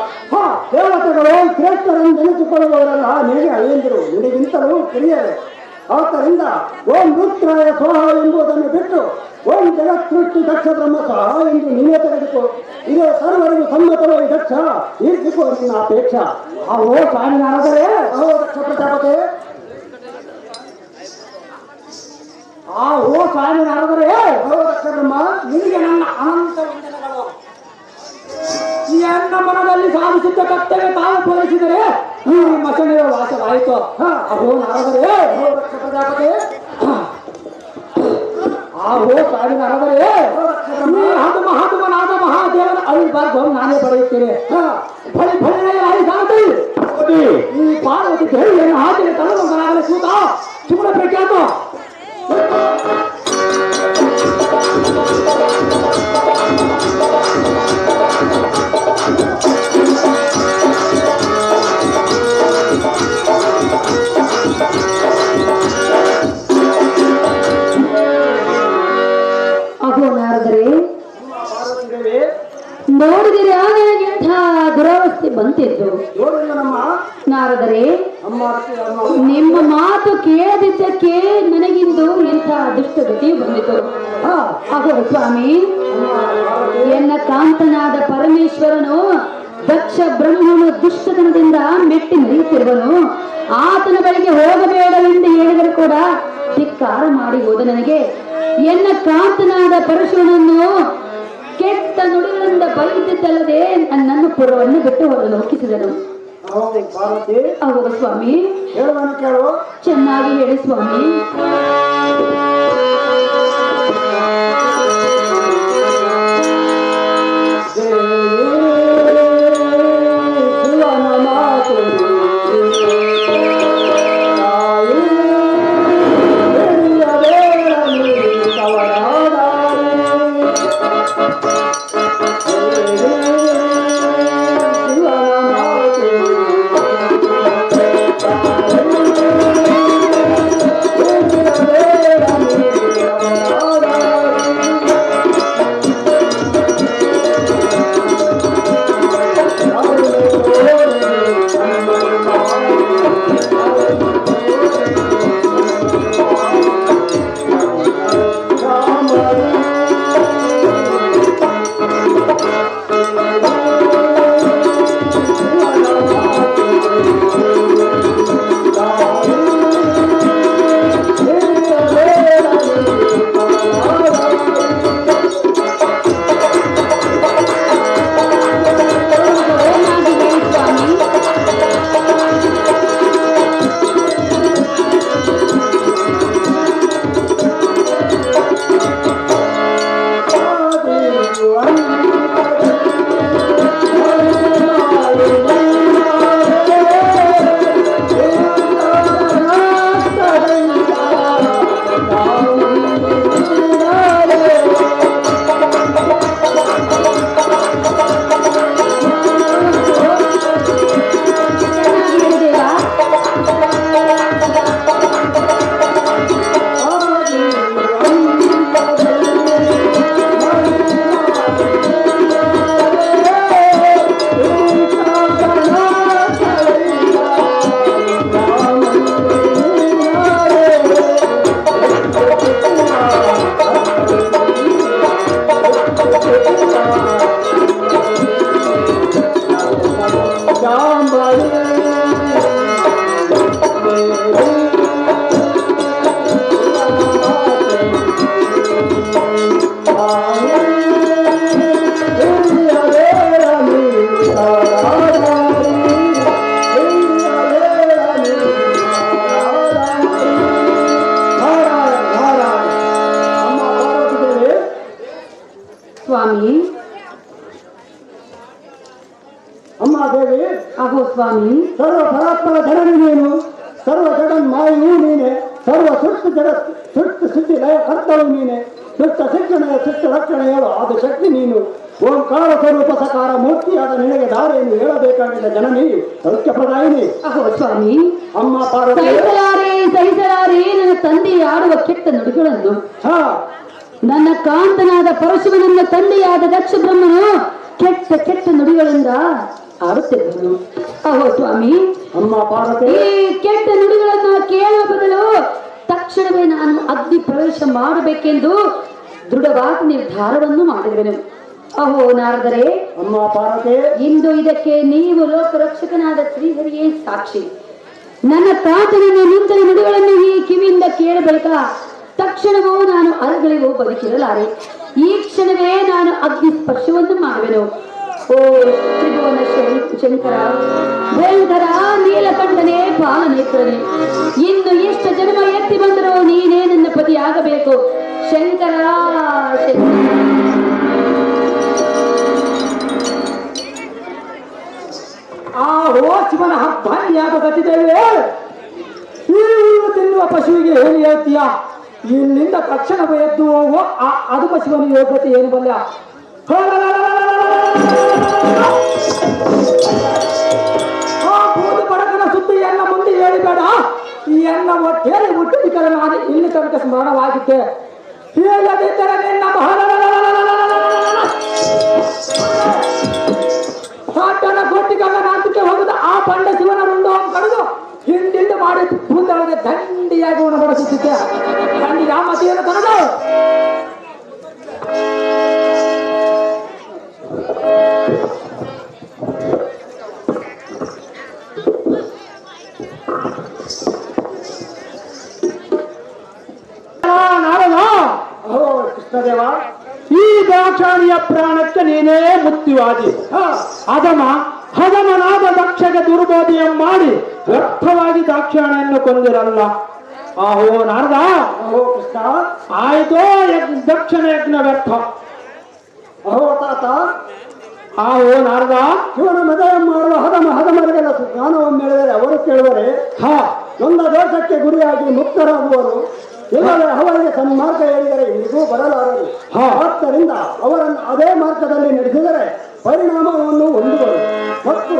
ದೇವತೆಗಳು ಶ್ರೇಷ್ಠರನ್ನು ನೆನೆಸಿಕೊಳ್ಳುವವರೆಲ್ಲ ನಿನಗೆ ಅಳಿಯಂದಿರು, ನಿನಗಿಂತಲೂ ಕಿರಿಯರೇ. ಆದ್ದರಿಂದ ಓಂ ರುದ್ರಾಯ ಸ್ವಹ ಎಂಬುದನ್ನು ಬಿಟ್ಟು ಓಂ ಜಗತ್ ಸೃಷ್ಟಿ ದಕ್ಷ ಬ್ರಹ್ಮ ಸ್ವಹ ಎಂದು ನೀನೇ ತೆಗೆದುಕೋ. ಇದೇ ಸರ್ವರಿಗೂ ಸಮ್ಮತವೋ ಈ ದಕ್ಷ ಇರಿಸಿಕೋ ನಿನ್ನ ಅಪೇಕ್ಷ. ಆಹೋ ಸ್ವಾಮಿ ನಾರದರೆ ಅಹೋ ದಕ್ಷ ಪ್ರಜಾಪತಿ ಆಹೋ ಸ್ವಾಮಿ ನಾರದರೆ ಅಹೋ ದಕ್ಷ ಬ್ರಹ್ಮ ನಿನಗೆ ನನ್ನ ಅನಂತ ವಂದನೆಗಳು. ಈ ಅನ್ನ ಮನದಲ್ಲಿ ಸಾಧಿಸಿದ್ದ ಕರ್ತವ್ಯ ತಾವು ಪೂರೈಸಿದರೆ ಈ ಮಸಣೆಯ ವಾಸವಾಯಿತು. ಅಹೋ ನಾರದರೆ ಅಹೋ ದಕ್ಷ ಪ್ರಜಾಪತಿ ಆಹೋ ಸ್ವಾಮಿ ನಾರದರೆ ಹನುಮನಾದ ಮಹಾದೇವನ ಅವಿರ್ಭಾಗವನ್ನು ನಾನೇ ಪಡೆಯುತ್ತೇನೆ. ಫಳಿ ಫಳಿ ಸಾಧಿ ಈ ಪಾರ್ವತಿ ದೇವಿಯನ್ನು ಹಾಕಿನ ತಲೆಮಗನಾಗಲಿ ಸೂತ ಸುಮ್ಮನೆ ಪ್ರಖ್ಯಾತ. ನಾರದರೆ ಅಮ್ಮ ನಿಮ್ಮ ಮಾತು ಕೇಳದಿದ್ದಕ್ಕೆ ನನಗಿಂದು ಇಂಥ ದುಷ್ಟಗತಿ ಬಂದಿತು. ಆಗೋ ಸ್ವಾಮಿ, ಎನ್ನ ಕಾಂತನಾದ ಪರಮೇಶ್ವರನು ದಕ್ಷ ಬ್ರಹ್ಮನು ದುಷ್ಟತನದಿಂದ ಮೆಟ್ಟಿ ನಡೆಯುತ್ತಿರುವನು. ಆತನ ಬಳಿಗೆ ಹೋಗಬೇಡವೆಂದು ಹೇಳಿದರೆ ಕೂಡ ಧಿಕ್ಕಾರ ಮಾಡಿ ಹೋದ ನನಗೆ ಎನ್ನ ಕಾಂತನಾದ ಪರಶುರನನ್ನು ಕೆಟ್ಟ ನುಡಿಗಳಿಂದ ಬೈದಿದ್ದಲ್ಲದೆ ನನ್ನನ್ನು ಪುರವನ್ನು ಬಿಟ್ಟು ಹೊರಲು ಹೋಗಿಸಿದನು. ಪಾರ್ವತಿ ಹೌದು ಸ್ವಾಮಿ, ಹೇಳುವನ್ನು ಕೇಳು. ಚೆನ್ನಾಗಿ ಹೇಳಿ ಸ್ವಾಮಿ. ಸ್ವಾಮಿ, ಅಮ್ಮ ದೇವಿ, ಆಗೋ ಸ್ವಾಮಿ, ಸರ್ವ ಪರಾತ್ಪರ ಜನನಿ ನೀನು, ಸರ್ವ ಜಗನ್ ಮಾಯೂ ನೀನೆ, ಸರ್ವ ಸೃಷ್ಟಿ ಜಗತ್ ಸೃಷ್ಟಿ ಸ್ಥಿತಿ ಲಯ ಕರ್ತಳು ನೀನೆ, ಸೃಷ್ಟ ಶಿಕ್ಷಣೆಯ ಸೃಷ್ಟ ರಕ್ಷಣೆಯಳು ಆದ ಶಕ್ತಿ ನೀನು. ಓಂಕಾರ ಸ್ವರೂಪ ಸಕಾರ ಮೂರ್ತಿಯಾದ ನಿನಗೆ ದಾರಿಯನ್ನು ಹೇಳಬೇಕಾಗಿಲ್ಲ ಜನನಿ ಸೌಖ್ಯಪ್ರದಾಯಿನಿ. ಆಗೋ ಸ್ವಾಮಿ, ಅಮ್ಮ ಪಾರ್ವತಿ, ಸಹಿಸಲಾರೆ ನನ್ನ ತಂದೆ ಆಡುವ ಕೆಟ್ಟ ನುಡಿಗಳನ್ನು. ಹಾ, ನನ್ನ ಕಾಂತನಾದ ಪರಶುವನನ್ನ ತಂದೆಯಾದ ದಕ್ಷ ಬ್ರಹ್ಮನು ಕೆಟ್ಟ ಕೆಟ್ಟ ನುಡಿಗಳಿಂದ ಆಡುತ್ತಿದ್ದನು. ಅಹೋ ಸ್ವಾಮಿ, ಅಮ್ಮ ಪಾರ್ವತಿ, ಈ ಕೆಟ್ಟ ನುಡಿಗಳನ್ನ ಕೇಳುವ ಬದಲು ತಕ್ಷಣವೇ ನಾನು ಅಗ್ನಿ ಪ್ರವೇಶ ಮಾಡಬೇಕೆಂದು ದೃಢವಾದ ನಿರ್ಧಾರವನ್ನು ಮಾಡಿದೆನು. ಅಹೋ ನಾರದರೆ, ಅಮ್ಮ ಪಾರ್ವತಿ, ಇಂದು ಇದಕ್ಕೆ ನೀವು ಲೋಕರಕ್ಷಕನಾದ ಶ್ರೀಹರಿಯೇ ಸಾಕ್ಷಿ. ನನ್ನ ಕಾಂತನನ್ನು ನಿಂತನ ನುಡಿಗಳನ್ನು ಈ ಕಿವಿಯಿಂದ ಕೇಳಬೇಕಾ ತಕ್ಷಣವೂ ನಾನು ಅರಗಳಿಗೂ ಬದುಕಿರಲಾರೆ. ಈ ಕ್ಷಣವೇ ನಾನು ಅಗ್ನಿ ಸ್ಪರ್ಶವನ್ನು ಮಾಡುವೆನು. ಓ ತ್ರಿಭುವನ ಶಂಕರ, ಭಯಂಕರ ನೀಲಕಂಠನೇ, ಪಾಲನೇತ್ರನೇ, ಇನ್ನು ಎಷ್ಟು ಜನ್ಮ ಎತ್ತಿ ಬಂದರೂ ನೀನೇ ನನ್ನ ಪತಿಯಾಗಬೇಕು. ಶಂಕರ ಆ ಹೋ ಶಿವನ ಹಬ್ಬ ಗತಿದ್ದೇವೆ. ತಿನ್ನುವ ಪಶುವಿಗೆ ಏನು ಹೇಳ್ತೀಯ? ಇಲ್ಲಿಂದ ತಕ್ಷಣ ಎದ್ದು ಹೋಗುವ ಅದು ಪಶುವಿನ ಯೋಗ್ಯತೆ ಏನು ಬಲ್ಲ. ಕೂದು ಬಡಕನ ಸುದ್ದಿ ಎನ್ನ ಮುಂದೆ ಹೇಳಿಬೇಡ. ಈ ಎನ್ನ ಹೊಟ್ಟೆಯಲ್ಲಿ ಹುಟ್ಟಿದ ನಾನು ಇಲ್ಲಿ ತನಕ ಸ್ಮರಣವಾಗಿದ್ದೆ. ಹೇಳದಿದ್ದರೆ ನಿನ್ನ ಸಾಟನ ಕೊಟ್ಟಿಗಾಗ ನಾಟಕ್ಕೆ ಹೋಗುದ ಆ ಪಂಡ ಶಿವನ ರುಂಡವನ್ನು ಕಡಿದು ಹಿಂದಿಂಡು ಮಾಡಿ ಮುಂದೊಳಗೆ ದಂಡಿಯಾಗಿ ಉಣಬಡಿಸುತ್ತಿದ್ದೆ. ದಂಡಿ ಆ ಮತಿಯನ್ನು ತನದು ನಾರದ. ಓ ಕೃಷ್ಣದೇವ, ಈ ದಾಕ್ಷಾಣಿಯ ಪ್ರಾಣಕ್ಕೆ ನೀನೇ ಮುತ್ತಿವಾದಿ. ಹದಮನಾದ ದಕ್ಷಗೆ ದುರ್ಬೋಧಿಯ ಮಾಡಿ ವ್ಯರ್ಥವಾಗಿ ದಾಕ್ಷಾಣಿಯನ್ನು ಕೊಂದಿರಲ್ಲ. ಆಹೋ ನಾರದ. ಓ ಕೃಷ್ಣ, ಆಯ್ತೋ ದಕ್ಷಿಣ ಯಜ್ಞ ವ್ಯರ್ಥ. ಅಹೋ ತಾತ. ಆಹೋ ನಾರದ. ಶಿವನ ಮದಯ ಮಾಡುವ ಹದಮರಿಗೆಲ್ಲ ಜ್ಞಾನವನ್ನೇಳಿದರೆ ಅವರು ಕೇಳುವರೆ ನೊಂದ ದೋಷಕ್ಕೆ ಗುರಿಯಾಗಿ ಮುಕ್ತರಾಗುವರು. ಇಲ್ಲವೇ ಅವರಿಗೆ ಸನ್ಮಾರ್ಗ ಹೇಳಿದರೆ ಇಂದಿಗೂ ಬರಲಾರದು. ಆದ್ದರಿಂದ ಅವರನ್ನು ಅದೇ ಮಾರ್ಗದಲ್ಲಿ ನಡೆಸಿದರೆ ಪರಿಣಾಮವನ್ನು ಹೊಂದುವರು ಮತ್ತು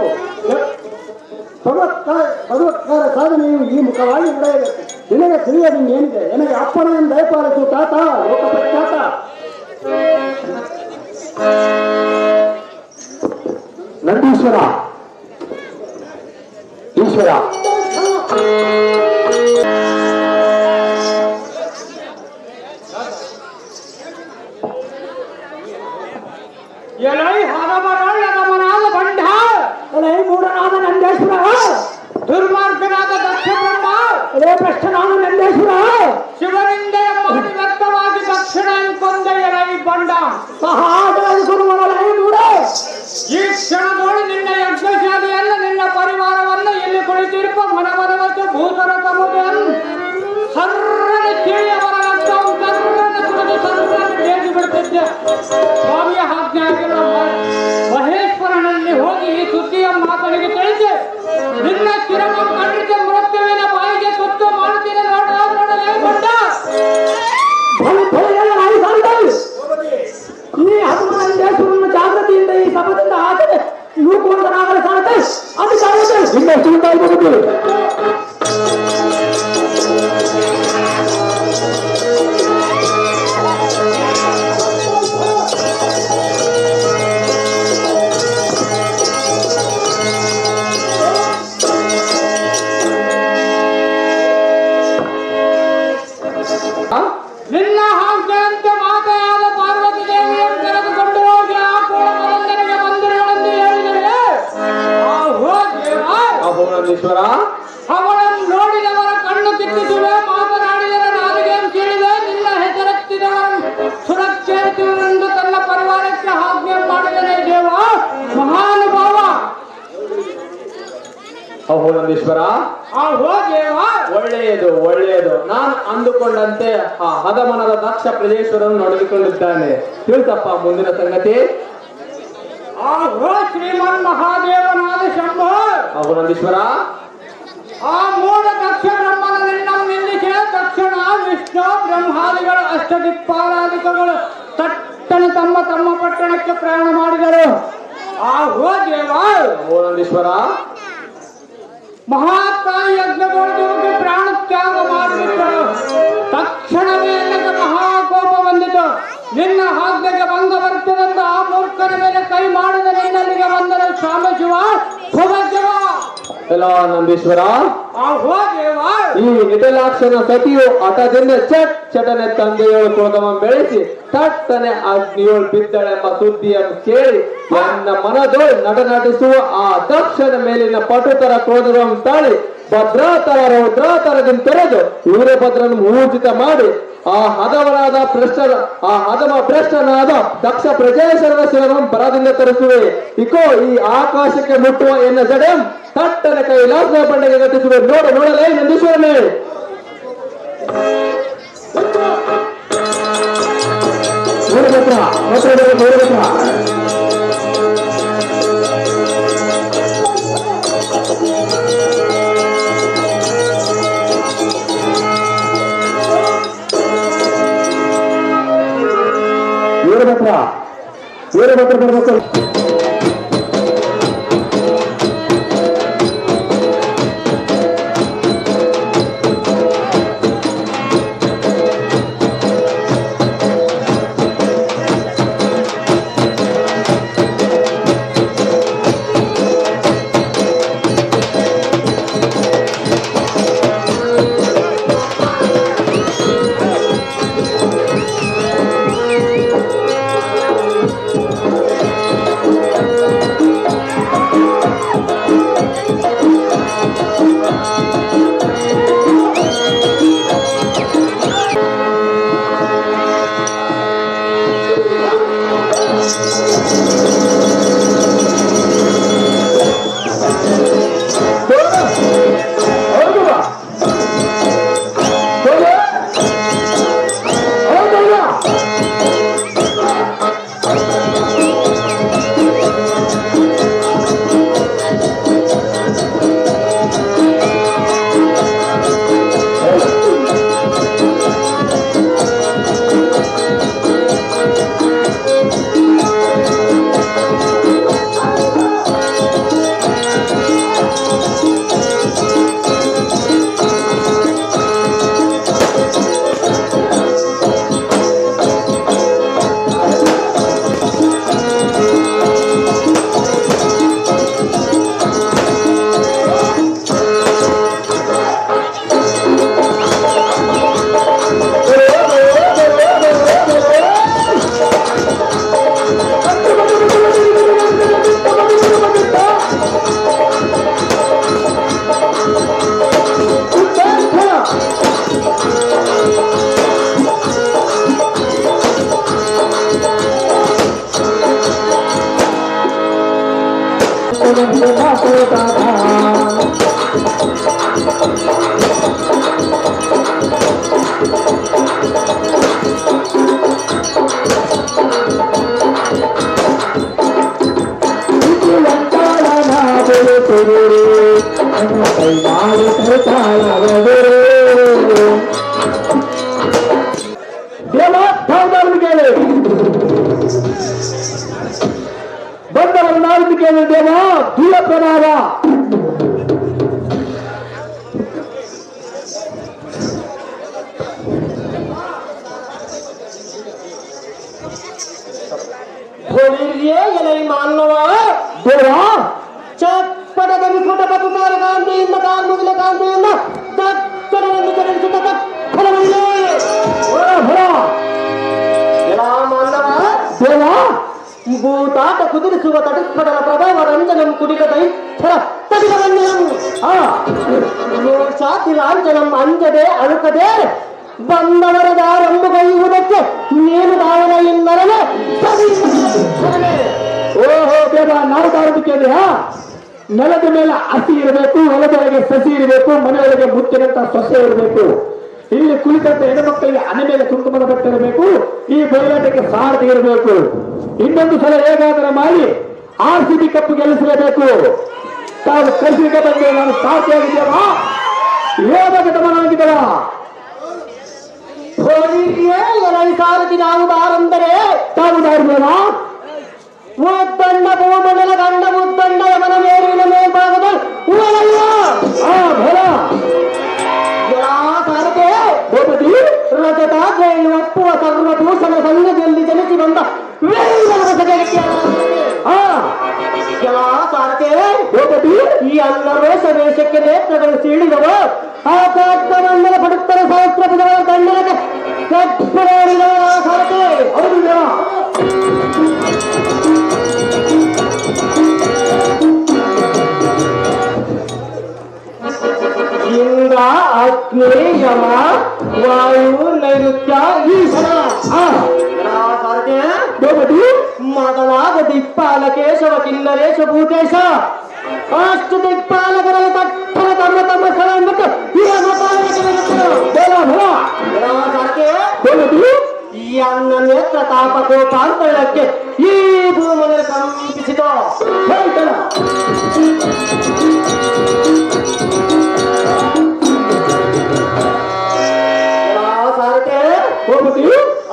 ಭಗವತ್ಕಾರ ಸಾಧನೆಯು ಈ ಮುಖವಾಗಿ ನಡೆಯಬೇಕು. ನಿನಗೆ ತಿಳಿಯದು ಏನಿದೆ? ನನಗೆ ಅಪ್ಪಣೆಯನ್ನು ದಯಪಾಲಿಸು ತಾತ, ಲೋಕಪ್ರಖ್ಯಾತ. ನಂದೀಶ್ವರ, ಈಶ್ವರ, ಎಲೈ ಹದಮನಾದ ಬಂಡ, ಎಲೈ ಮೂಢನಾದ ನಂದೇಶ್ವರ, ದುರ್ಮಾರ್ಗನಾದ ದಕ್ಷ ಬ್ರಹ್ಮ, ಎಲೇ ಭ್ರಷ್ಟನಾದ ನಂದೇಶ್ವರ, ಶಿವನಿಂದ ಮಾಡಿ ವ್ಯಕ್ತವಾಗಿ ದಕ್ಷಿಣ ಕೊಂದ ಎಲೈ ಬಂಡ, ಮಹಾದೇವೈ ಮೂಢ. ಈ ಕ್ಷಣದೋಳು ನಿನ್ನ ಯಜ್ಞಶಾಲೆಯಲ್ಲ ನಿನ್ನ ಪರಿವಾರವನ್ನು ಇಲ್ಲಿ ಕುಳಿತಿರುವ ಮನವರವತ್ತು ಭೂತರ ಸಮುದಾಯ ಸರ್ರನ ಕೇಳಿ ಅವರ ರಕ್ತವು ಸರ್ರನ ಕುಡಿದು ಸರ್ರನ ಬೇಗಿ ಬಿಡುತ್ತಿದ್ದೆ. ಸ್ವಾಮಿಯ ಆಜ್ಞೆ ಆಗಿರುವ ಮಹೇಶ್ವರನಲ್ಲಿ ಹೋಗಿ ಈ ಸುದ್ದಿಯ ಮಾತನಿಗೆ ತಿಳಿಸಿ ನಿನ್ನ ಚಿರಮ ಖಂಡಿತ ಮೃತ್ಯುವಿನ ಬಾಯಿಗೆ ಸುತ್ತು ಮಾಡುತ್ತೀನಿ. ನೋಡಲೇ ಬಂದ ಈ ಹನುಮಂತೇಶ್ವರನ ಜಾಗೃತಿಯಿಂದ ಈ ಸಭದಿಂದ ಆಗದೆ ನೂಕುವಂತನಾಗಲು ಸಾಧ್ಯ. ಅದು ಸಾಧ್ಯ ಇನ್ನಷ್ಟು ಉಂಟಾಗಬಹುದು. ನಿನ್ನ ಆಜ್ಞೆಯಂತೆ ಮಾತೆಯಾದ ಪಾರ್ವತಿ ದೇವಿಯನ್ನು ಕರೆದುಕೊಂಡು ಹೋಗಿ ಆ ಕೋಣಮಂದಿರಿಗೆ ಬಂದಿರುವಂತೆ ಹೇಳಿದರೆ ಅಹೋರಾಧೀಶ್ವರ, ಅವಳನ್ನು ನೋಡಿದವರ ಕಣ್ಣು ತಿಕ್ಕಿಸುವೆ, ಮಾತನಾಡಿದರೆ ನಾಲಿಗೆಯನ್ನು ಕೇಳಿದೆ. ನಿನ್ನ ಹೆಸರೆತ್ತಿದವರನ್ನು ಸುರಕ್ಷಿಸುವೆಂದು ತನ್ನ ಪರಿವಾರಕ್ಕೆ ಆಜ್ಞೆ ಮಾಡಿದರೆ ದೇವ ಮಹಾನುಭಾವ. ಅಹೋರಾಧೀಶ್ವರ, ಒಳ್ಳೆಯದು ಒಳ್ಳೆಯದು. ನಾನು ಅಂದುಕೊಂಡಂತೆ ಆ ಹದಮನದ ದಕ್ಷ ಪ್ರದೇಶ್ವರನ್ನು ನಡೆದುಕೊಂಡಿದ್ದಾನೆ. ತಿಳಿಸಪ್ಪ ಮುಂದಿನ ಸಂಗತಿ. ಶ್ರೀಮನ್ ಮಹಾದೇವನಾದ ಶಂಭೋ. ಅಹೋರಾಧೀಶ್ವರ, ಆ ಮೂಲ ದಕ್ಷ ಬ್ರಹ್ಮನ ನಿಲ್ಲಿಸಿ ತಕ್ಷಣ ವಿಷ್ಣು ಬ್ರಹ್ಮಾದಿಗಳು ಅಷ್ಟದಿಕ್ಪಾಲಾದಿಕಗಳು ತಟ್ಟನೆ ತಮ್ಮ ತಮ್ಮ ಪಟ್ಟಣಕ್ಕೆ ಪ್ರಯಾಣ ಮಾಡಿದರು. ಅಹೋರಾಧೀಶ್ವರ, ಮಹಾತಾಯಿ ಯಜ್ಞಗೊಳಿಸುವುದಕ್ಕೆ ಪ್ರಾಣ ತ್ಯಾಗ ಮಾಡಿಬಿಟ್ಟರು. ತಕ್ಷಣವೇ ನನಗೆ ಮಹಾಕೋಪ ಬಂದಿತು. ನಿನ್ನ ಆಜ್ಞೆಗೆ ಭಂಗ ಬರುತ್ತದೆಂದು ಆ ಮೂರ್ಖನ ಮೇಲೆ ಕೈ ಮಾಡಿದ ನಿನ್ನಲ್ಲಿಗೆ ಬಂದರೆ ಸ್ವಾಮಿ ಶಿವ ಶುಭದೇವ. ಎಲ್ಲ ನಂದೀಶ್ವರ, ದೇವ, ಈ ನಿಟಲಾಕ್ಷನ ಸತಿಯು ಹಠದಿಂದ ಚಟನೆ ತಂದೆಯೋಳು ಕ್ರೋಧಮ ಬೆಳೆಸಿ ತಟ್ಟನೆ ಅಗ್ನಿಯೋಳು ಬಿದ್ದಳೆಂಬ ಸುದ್ದಿಯನ್ನು ಕೇಳಿ ನನ್ನ ಮನದೋ ನಟನಟಿಸುವ ಆ ದಕ್ಷನ ಮೇಲಿನ ಪಟುತರ ಕ್ರೋಧವನ್ನು ತಾಳಿ ಭದ್ರಾತರ ರೌದ್ರಾತರದಿಂದ ತೊರೆದು ವೀರಭದ್ರನು ಊರ್ಜಿತ ಮಾಡಿ ಆ ಹದಮ ಭ್ರಷ್ಟನಾದ ದಕ್ಷ ಪ್ರಜೇಶ್ವರನ ಶಿವನನ್ನು ಪರದಿಂದ ತರಿಸುವೆ. ಇಕೋ ಈ ಆಕಾಶಕ್ಕೆ ಮುಟ್ಟುವ ಎನ್ನ ಜಡಂ ತಟ್ಟನೆ ಕೈಲಾಸ ಬಂಡೆಗೆ ಗತಿಸುವೆ. ನೋಡಲೇ ನಂದೀಶ್ವರನೇ. ವೀರಭದ್ರ ಬರಬೇಕು. ಗುರು ನನ್ನ ಕೈ ಮಾಡಿ ಕೈತಾಳವರು ದೇವ ಧಾವದಾರರು ಕೇಳಿ ಬಂದವರು ನಾಲ್ಕು ಕೇಳಿ ದೇವ ದೂರ ಪ್ರಭಾವ ಎಲೈ ಮಾನವ ದೇವ ಚಪ್ಪಟದ ವಿಸ್ಫೋಟ ಕಪುಕಾರ ಕಾಂತಿಯಿಂದ ಕಾರ್ಮುಗಿಲ ಕಾಂತಿಯಿಂದ ದಕ್ಕಡವೆಂದು ಚಲಿಸುತ್ತ ದಕ್ಕಡವಿದೆ ಎಲಾ ಮಾನವ ದೇವ ಭೂತಾಟ ಕುದುರಿಸುವ ತಟಸ್ಥಗಳ ಪ್ರಭಾವ ರಂಜನಂ ಕುಡಿದ ದೈತ್ಯರ ತಡಿಗರಂಜನಂ ಸಾತಿ ಲಾಂಛನಂ ಅಂಜದೆ ಅಳುಕದೆ ಬಂದವರ ದಾರಂಬು ಕೈಯುವುದಕ್ಕೆ ನೀನು ದಾವನ ಎಂದರನೆ ಓಹೋ ದೇವ ನಾವು ದಾರದ ಕೇಳಿಯ ನೆಲದ ಮೇಲೆ ಹಸಿ ಇರಬೇಕು, ಹೊಲದೊಳಗೆ ಸಸಿ ಇರಬೇಕು, ಮನೆಯೊಳಗೆ ಮುಚ್ಚಿನಂತ ಸೊಸೆ ಇರಬೇಕು. ಇಲ್ಲಿ ಕುಳಿತಂತ ಹೆಣ್ಣುಮಕ್ಕಳಿಗೆ ಹಣೆ ಮೇಲೆ ಕುಂಕುಮದ ಬಟ್ಟೆ ಇರಬೇಕು. ಈ ಬಯಲಾಟಕ್ಕೆ ಸಾರಥಿ ಇರಬೇಕು. ಇನ್ನೊಂದು ಸಲ ಹೇಗಾದರೂ ಮಾಡಿ RCB ಕಪ್ ಗೆಲ್ಲಿಸಲೇಬೇಕು. ತಾವು ಕಲಿಸಿದ ಬಗ್ಗೆ ನಾನು ಸಾರ್ಥಿಯಾಗಿದ್ದೇವ ಹೇಗೆ ಗಮನವಾಗಿದ್ದವ ಸಾರಥಿ ನಾವು ದಾರಂದರೆ ತಾವು ದಾರಿದೇವ ಉದ್ದಂಡ ಭೂಮಂಡಲ ಗಂಡ ಉದ್ದಂಡ ಯಮನ ಮೇಲಿನ ಮೇಲ್ಭಾಗದ ಸಾರಥಿ ರಜತ ಜೈಲು ಒಪ್ಪುವ ಸರ್ವಭೂಷಣ ಸಂಘದಲ್ಲಿ ಜನಿಸಿ ಬಂದ ಸಾರಥಿ ಈ ಅನ್ನ ರೋಷ ವೇಷಕ್ಕೆ ನೇತ್ರಗಳು ಸೀಳಿದವ ಆಕಾಶಮಂಡಲ ಪಡುತ್ತರ ಸಹಸ್ರ ಪದಗಳ ದಂಡನಕ್ಕೆ ಕಟ್ಟಡದ ಸಾರಥಿ ಹೌದು ಇಂದ್ರ ಅಗ್ನಿ ಯಮ ವಾಯು ನೈಋತ್ಯ ಈಶನ ಮೊದಲಾದ ದಿಕ್ಪಾಲ ಕೇಶವ ಕಿನ್ನರೇಶ ಭೂತೇಶ ಅಷ್ಟು ದಿಕ್ಪಾಲಕರಲ್ಲಿ ತಕ್ಷಣ ತಮ್ಮ ತಮ್ಮ ಸ್ಥಳ ಬಿಟ್ಟು ಈ ಅನ್ನ ನೇತ್ರ ತಾಪ ಕೋಪಾಂತರಕ್ಕೆ ಈ ಭೂಮಿ ಕಂಪಿಸಿತು.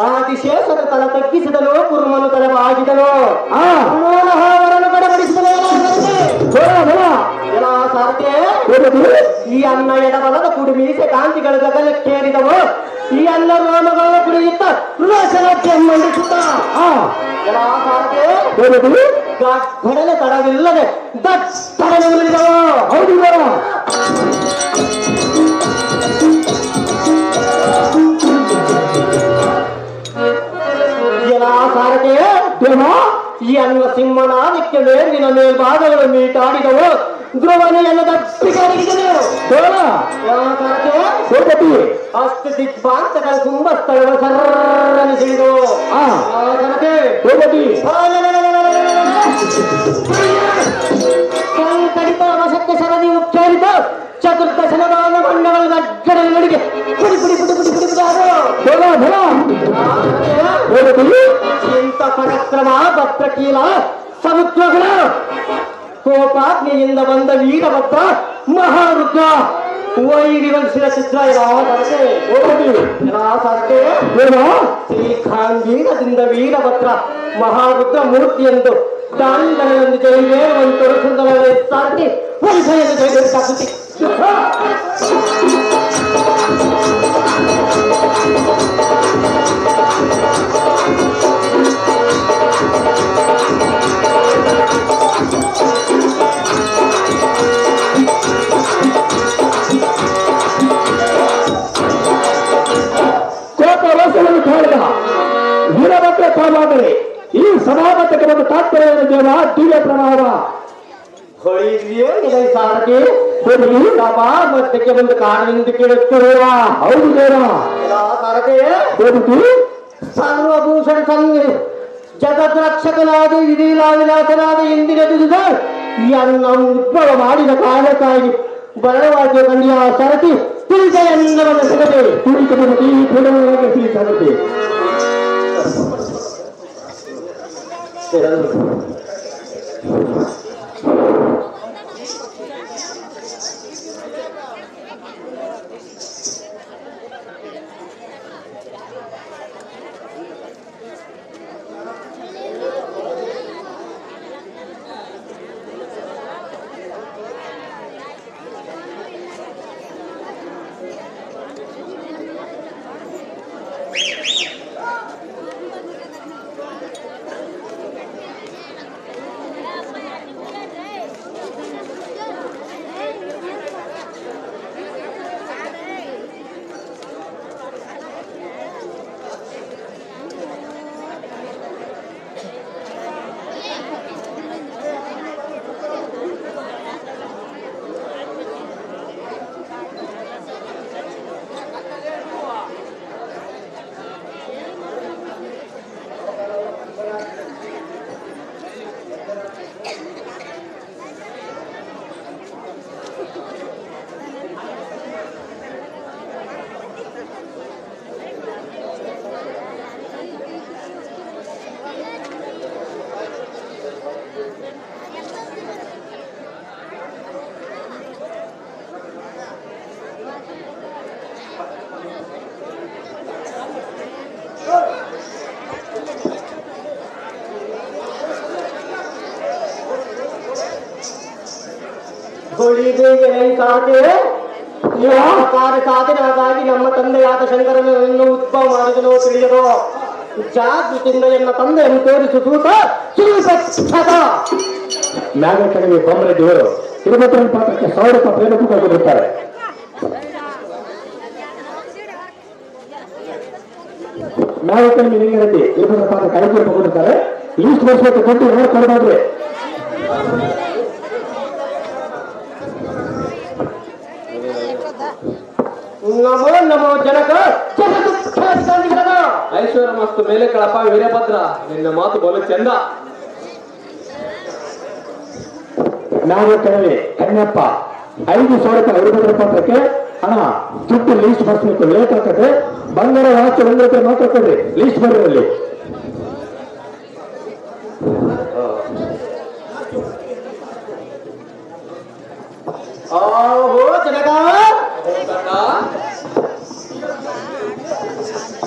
ಆದಿಶೇಷನ ತಲ ತಗ್ಗಿಸಿದನು, ಕುರುಮನು ತಲವಾಗಿದನು, ಅವರನ್ನು ಕಡಬಡಿಸಿದನು. ಈ ಅನ್ನ ಎಡಬಲದ ಕುಡಿ ಮೀಸೆ ಕಾಂತಿಗಳ ಗಗನಕ್ಕೇರಿದವು. ಈ ಅನ್ನ ರೋಮಗಳ ಕುಡಿಯುತ್ತ ರೋಷನಕ್ಕೆ ಮಂಡಿಸುತ್ತ ಗಡ್ಡನೆ ತಡವಿಲ್ಲದೆ ದಟ್ಟನೆ ಉಳಿದವು. ಹೌದು ಸಾರಥಿ ಈ ಅನ್ನ ಸಿಂಹನಾದಕ್ಕೆ ಮೇಲಿನ ಮೇಲ್ಭಾಗಗಳು ಮೀಟಾಡಿದವು. ಧ್ರುವನೆಯನ್ನು ದಟ್ಟಿಗರಿಗಿದನು. ಅಷ್ಟು ದಿಗ್ಭಾಂತಗಳ ಕುಂಭಸ್ಥಳಗಳು ಸರ್ರನೆ ಸಿಡಿದವು. ಕಡಿತ ವಶಕ್ಕೆ ಸರದಿ ಉಚ್ಚರಿತ ಚತುರ್ದಶನದಾನ ಮಂಡಗಳ ಗಡ್ಡಗಳ ನಡಿಗೆ ಪುಡಿ ಪುಡಿ ಪುಡಿ ಪುಡಿ ಪುಡಿ ಇಂಥ ಪರಾಕ್ರಮ ಭದ್ರಕೀಲ ಸಮುದ್ರಗಳ ಕೋಪಾಗ್ನಿಯಿಂದ ಬಂದ ವೀರಭದ್ರ ಮಹಾರುದ್ರ ವೈರಿವಂಶದ ಚಿತ್ರ ಶ್ರೀಖಾಂಗೀರದಿಂದ ವೀರಭದ್ರ ಮಹಾರುದ್ರ ಮೂರ್ತಿಯೆಂದು ದಾಂಡನೆಯೊಂದು ಜೈವೇರುವಂತ ಸುಂದರ ಸಾರಥಿ ವೈಭವೆಯನ್ನು ಜೈವಿಸಾಕುತ್ತಿ ವೀರಭದ್ರ ಕಾಮಾದರೆ ಈ ಸಭಾಮತಕ್ಕೆ ಒಂದು ತಾತ್ಪರ್ಯ ದೇವ ದಿವ್ಯ ಪ್ರಣಾಮ. ಸಾರಥಿ ಸಭಾಮತಕ್ಕೆ ಒಂದು ಕಾರಣದಿಂದ ಕೇಳುತ್ತಿರುವ ಹೌದು ದೇವ ಸಾರಥಿ ಸರ್ವಭೂಷಣ ಜಗದ್ರಕ್ಷಕನಾದ ವಿಧಿಲಾವಿಲಾಸನಾದ ಇಂದಿನ ದುಡಿದ ಎನ್ನ ಉದ್ಭವ ಮಾಡಿದ ಕಾರಣಕ್ಕಾಗಿ ಬರವಾದ್ಯ ಕಂಡಿಯ ಸರತಿ ತಿಳಿದ ಎಲ್ಲವನ್ನು ಸಿಗದೆ ಸರತಿ ಯಾವ ಕಾರ್ಯ ಸಾಧನೆಗಾಗಿ ನಮ್ಮ ತಂದೆಯಾದ ಶಂಕರನನ್ನು ಉದ್ಭವ ಮಾಡಿದನೋ ತಿಳಿಯದೋ ಜಾಗೃತಿಯಿಂದ ಎನ್ನ ತಂದೆಯನ್ನು ತೋರಿಸು ಸೂತ ಮ್ಯಾಗ ಕಣಿವೆ ಬೊಮ್ಮರೆಡ್ಡಿ ಅವರು ತಿರುಮಲ ಪಾತ್ರಕ್ಕೆ 1000 ರೂಪಾಯಿ ಪ್ರೇಮ ಕೊಟ್ಟಿರುತ್ತಾರೆ. ಮ್ಯಾಗ ಕಣಿವೆ ಲಿಂಗರೆಡ್ಡಿ ತಿರುಮಲ ಪಾತ್ರ ಕಾರ್ಯಕ್ರಮ ಕೊಟ್ಟಿರ್ತಾರೆ. ಲೀಸ್ಟ್ ವರ್ಷಕ್ಕೆ ಕೊಟ್ಟು ಏನು ಕೊಡಬಾರ್ದು. ನಮೋ ನಮೋ ಜನಕ ಐಶ್ವರ್ಯ ಮಸ್ತು ಮೇಲೆ ಕಳಪ ವೀರಭದ್ರ, ನಿನ್ನ ಮಾತು ಬಲು ಚಂದ. ಮ್ಯಾಗ ಕಣಿವೆ ಕಣ್ಣಪ್ಪ 5,000 ರೂಪಾಯಿ ವೀರಭದ್ರ ಪಾತ್ರಕ್ಕೆ ಹಣ ದುಡ್ಡು ಲೀಸ್ಟ್ ಬರ್ಸ್ಬೇಕು. ಲೇಟ್ ಆಗ್ತದೆ. ಬಂಗಾರ ವಾಚ್ 1 ರೂಪಾಯಿ ಮಾತ್ರ ಕೊಡ್ರಿ. ಲೀಸ್ಟ್ ಬರೋದ್ರಲ್ಲಿ ಆಹೋ ಜನಕ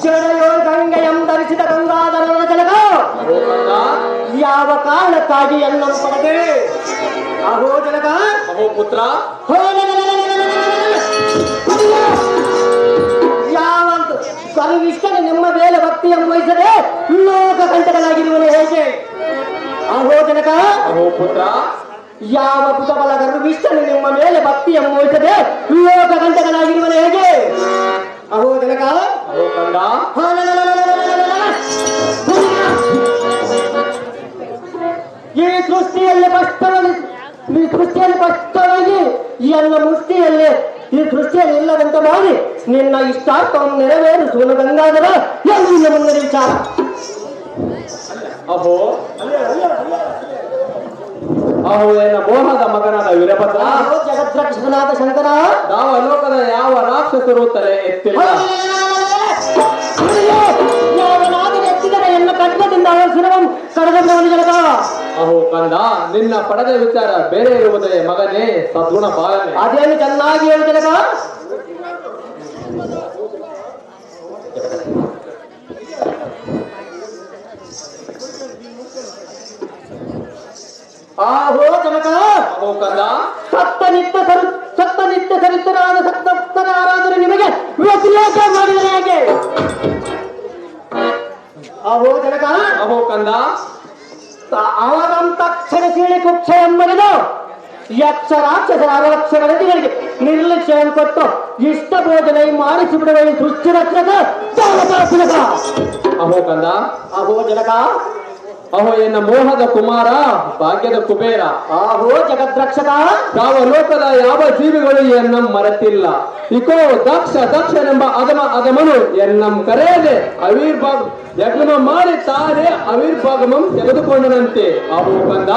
ಚಡೆಯೋ ಗಂಗೆಯಂ ಧರಿಸಿದ ಗಂಗಾಧರನ ಜನಕ ಯಾವ ಕಾರಣಕ್ಕಾಗಿ ಎನ್ನನ್ನು ಪಡೆದೆ? ಅಹೋ ಜನಕ ಅಹೋ ಪುತ್ರ, ಯಾವ ಸರ್ವಿಷ್ಟನೆ ನಿಮ್ಮ ಮೇಲೆ ಭಕ್ತಿಯನ್ನು ವಹಿಸದೆ ಲೋಕ ಕಂಟಕನಾಗಿರುವನು ಹೇಗೆ? ಅಹೋ ಜನಕ ಅಹೋ ಪುತ್ರ, ಯಾವ ಕುತಬಲ ಗರ್ವಿಷ್ಠನು ನಿಮ್ಮ ಮೇಲೆ ಭಕ್ತಿಯನ್ನು ವಹಿಸದೆ ಲೋಕ ಕಂಟಕನಾಗಿರುವನು ಹೇಗೆ? ಅಹೋ ಜನಕ ಅಹೋ ಕಂದ, ಈ ಸೃಷ್ಟಿಯಲ್ಲಿ ಸ್ಪಷ್ಟವಾಗಿ ಎನ್ನ ಮುಷ್ಟಿಯಲ್ಲಿ ಈ ಸೃಷ್ಟಿಯಲ್ಲಿ ಇಲ್ಲದಂತ ಮಾಡಿ ನಿನ್ನ ಇಷ್ಟಾರ್ಥವನ್ನು ನೆರವೇರಿಸುವನು ಗಂಗಾಧರ ಎಂದು ಮುಂದಿನ ವಿಚಾರ. ಅಹೋ ಅಹೋ ಎನ್ನ ಮೋಹದ ಮಗನಾದ ವೀರಭದ್ರ, ಜಗದ್ರಕ್ಷಕನಾದ ಶಂಕರ, ನಾವು ಲೋಕದ ಯಾವ ರಾಕ್ಷಸರು ತಲೆ ಎತ್ತಿಲ್ಲ. ಯಾವನಾದರೂ ಎತ್ತಿದರೆ ಎನ್ನ ಕಡ್ಡದಿಂದ ಅವರ ಶಿರವನ್ನು ಕಡದವನು ಜನಕ. ಅಹೋ ಕಂದ, ನಿನ್ನ ಪಡೆದ ವಿಚಾರ ಬೇರೆ ಇರುವುದೇ ಮಗನೇ ಸದ್ಗುಣ ಪಾಲನೆ. ಅದೇನು ಚೆನ್ನಾಗಿ ಹೇಳು ಜನಕ. ಆಹೋ ಜನಕ, ಅಹೋ ಕಂದ, ಸತ್ಯನಿತ್ಯ ಸರಿತನಾದ ಸಪ್ತನ ಆರಾಧನೆ ನಿಮಗೆ ವ್ಯತಿರೇಕ ಮಾಡಿದರೆ ಹೇಗೆ? ಆಹೋ ಜನಕ, ಅಹೋ ಕಂದ, ಅವರಂತ ಕ್ಷಣ ಸೀಳಿ ಕುಕ್ಷ ಎಂಬುದು ಯಕ್ಷ ರಾಕ್ಷಸರ ಅರಕ್ಷಕ ನದಿಗಳಿಗೆ ನಿರ್ಲಕ್ಷ್ಯವನ್ನು ಕೊಟ್ಟು ಇಷ್ಟ ಭೋಜನೆ ಮಾಡಿಸಿಬಿಡುವ ಈ ಸೃಷ್ಟಿ ರಕ್ಷಕ ಜನಕ. ಅಹೋ ಕಂದ, ಆಹೋ ಜನಕ, ಅಹೋ ಎನ್ನ ಮೋಹದ ಕುಮಾರ ಭಾಗ್ಯದ ಕುಬೇರ, ಆಹೋ ಜಗದ್ರಕ್ಷಕ, ಯಾವ ಲೋಕದ ಯಾವ ಜೀವಿಗಳು ಎನ್ನಂ ಮರೆತಿಲ್ಲ. ಇಕೋ ದಕ್ಷನೆಂಬ ಅಗಮನು ಎನ್ನಂ ಕರೆಯದೆ ಅವಿರ್ಭಾಗ ಯಜ್ಞ ಮಾಡಿ ತಾನೇ ಅವಿರ್ಭಾಗಮಂ ತೆಗೆದುಕೊಂಡನಂತೆ. ಅಹೋ ಕಂದ,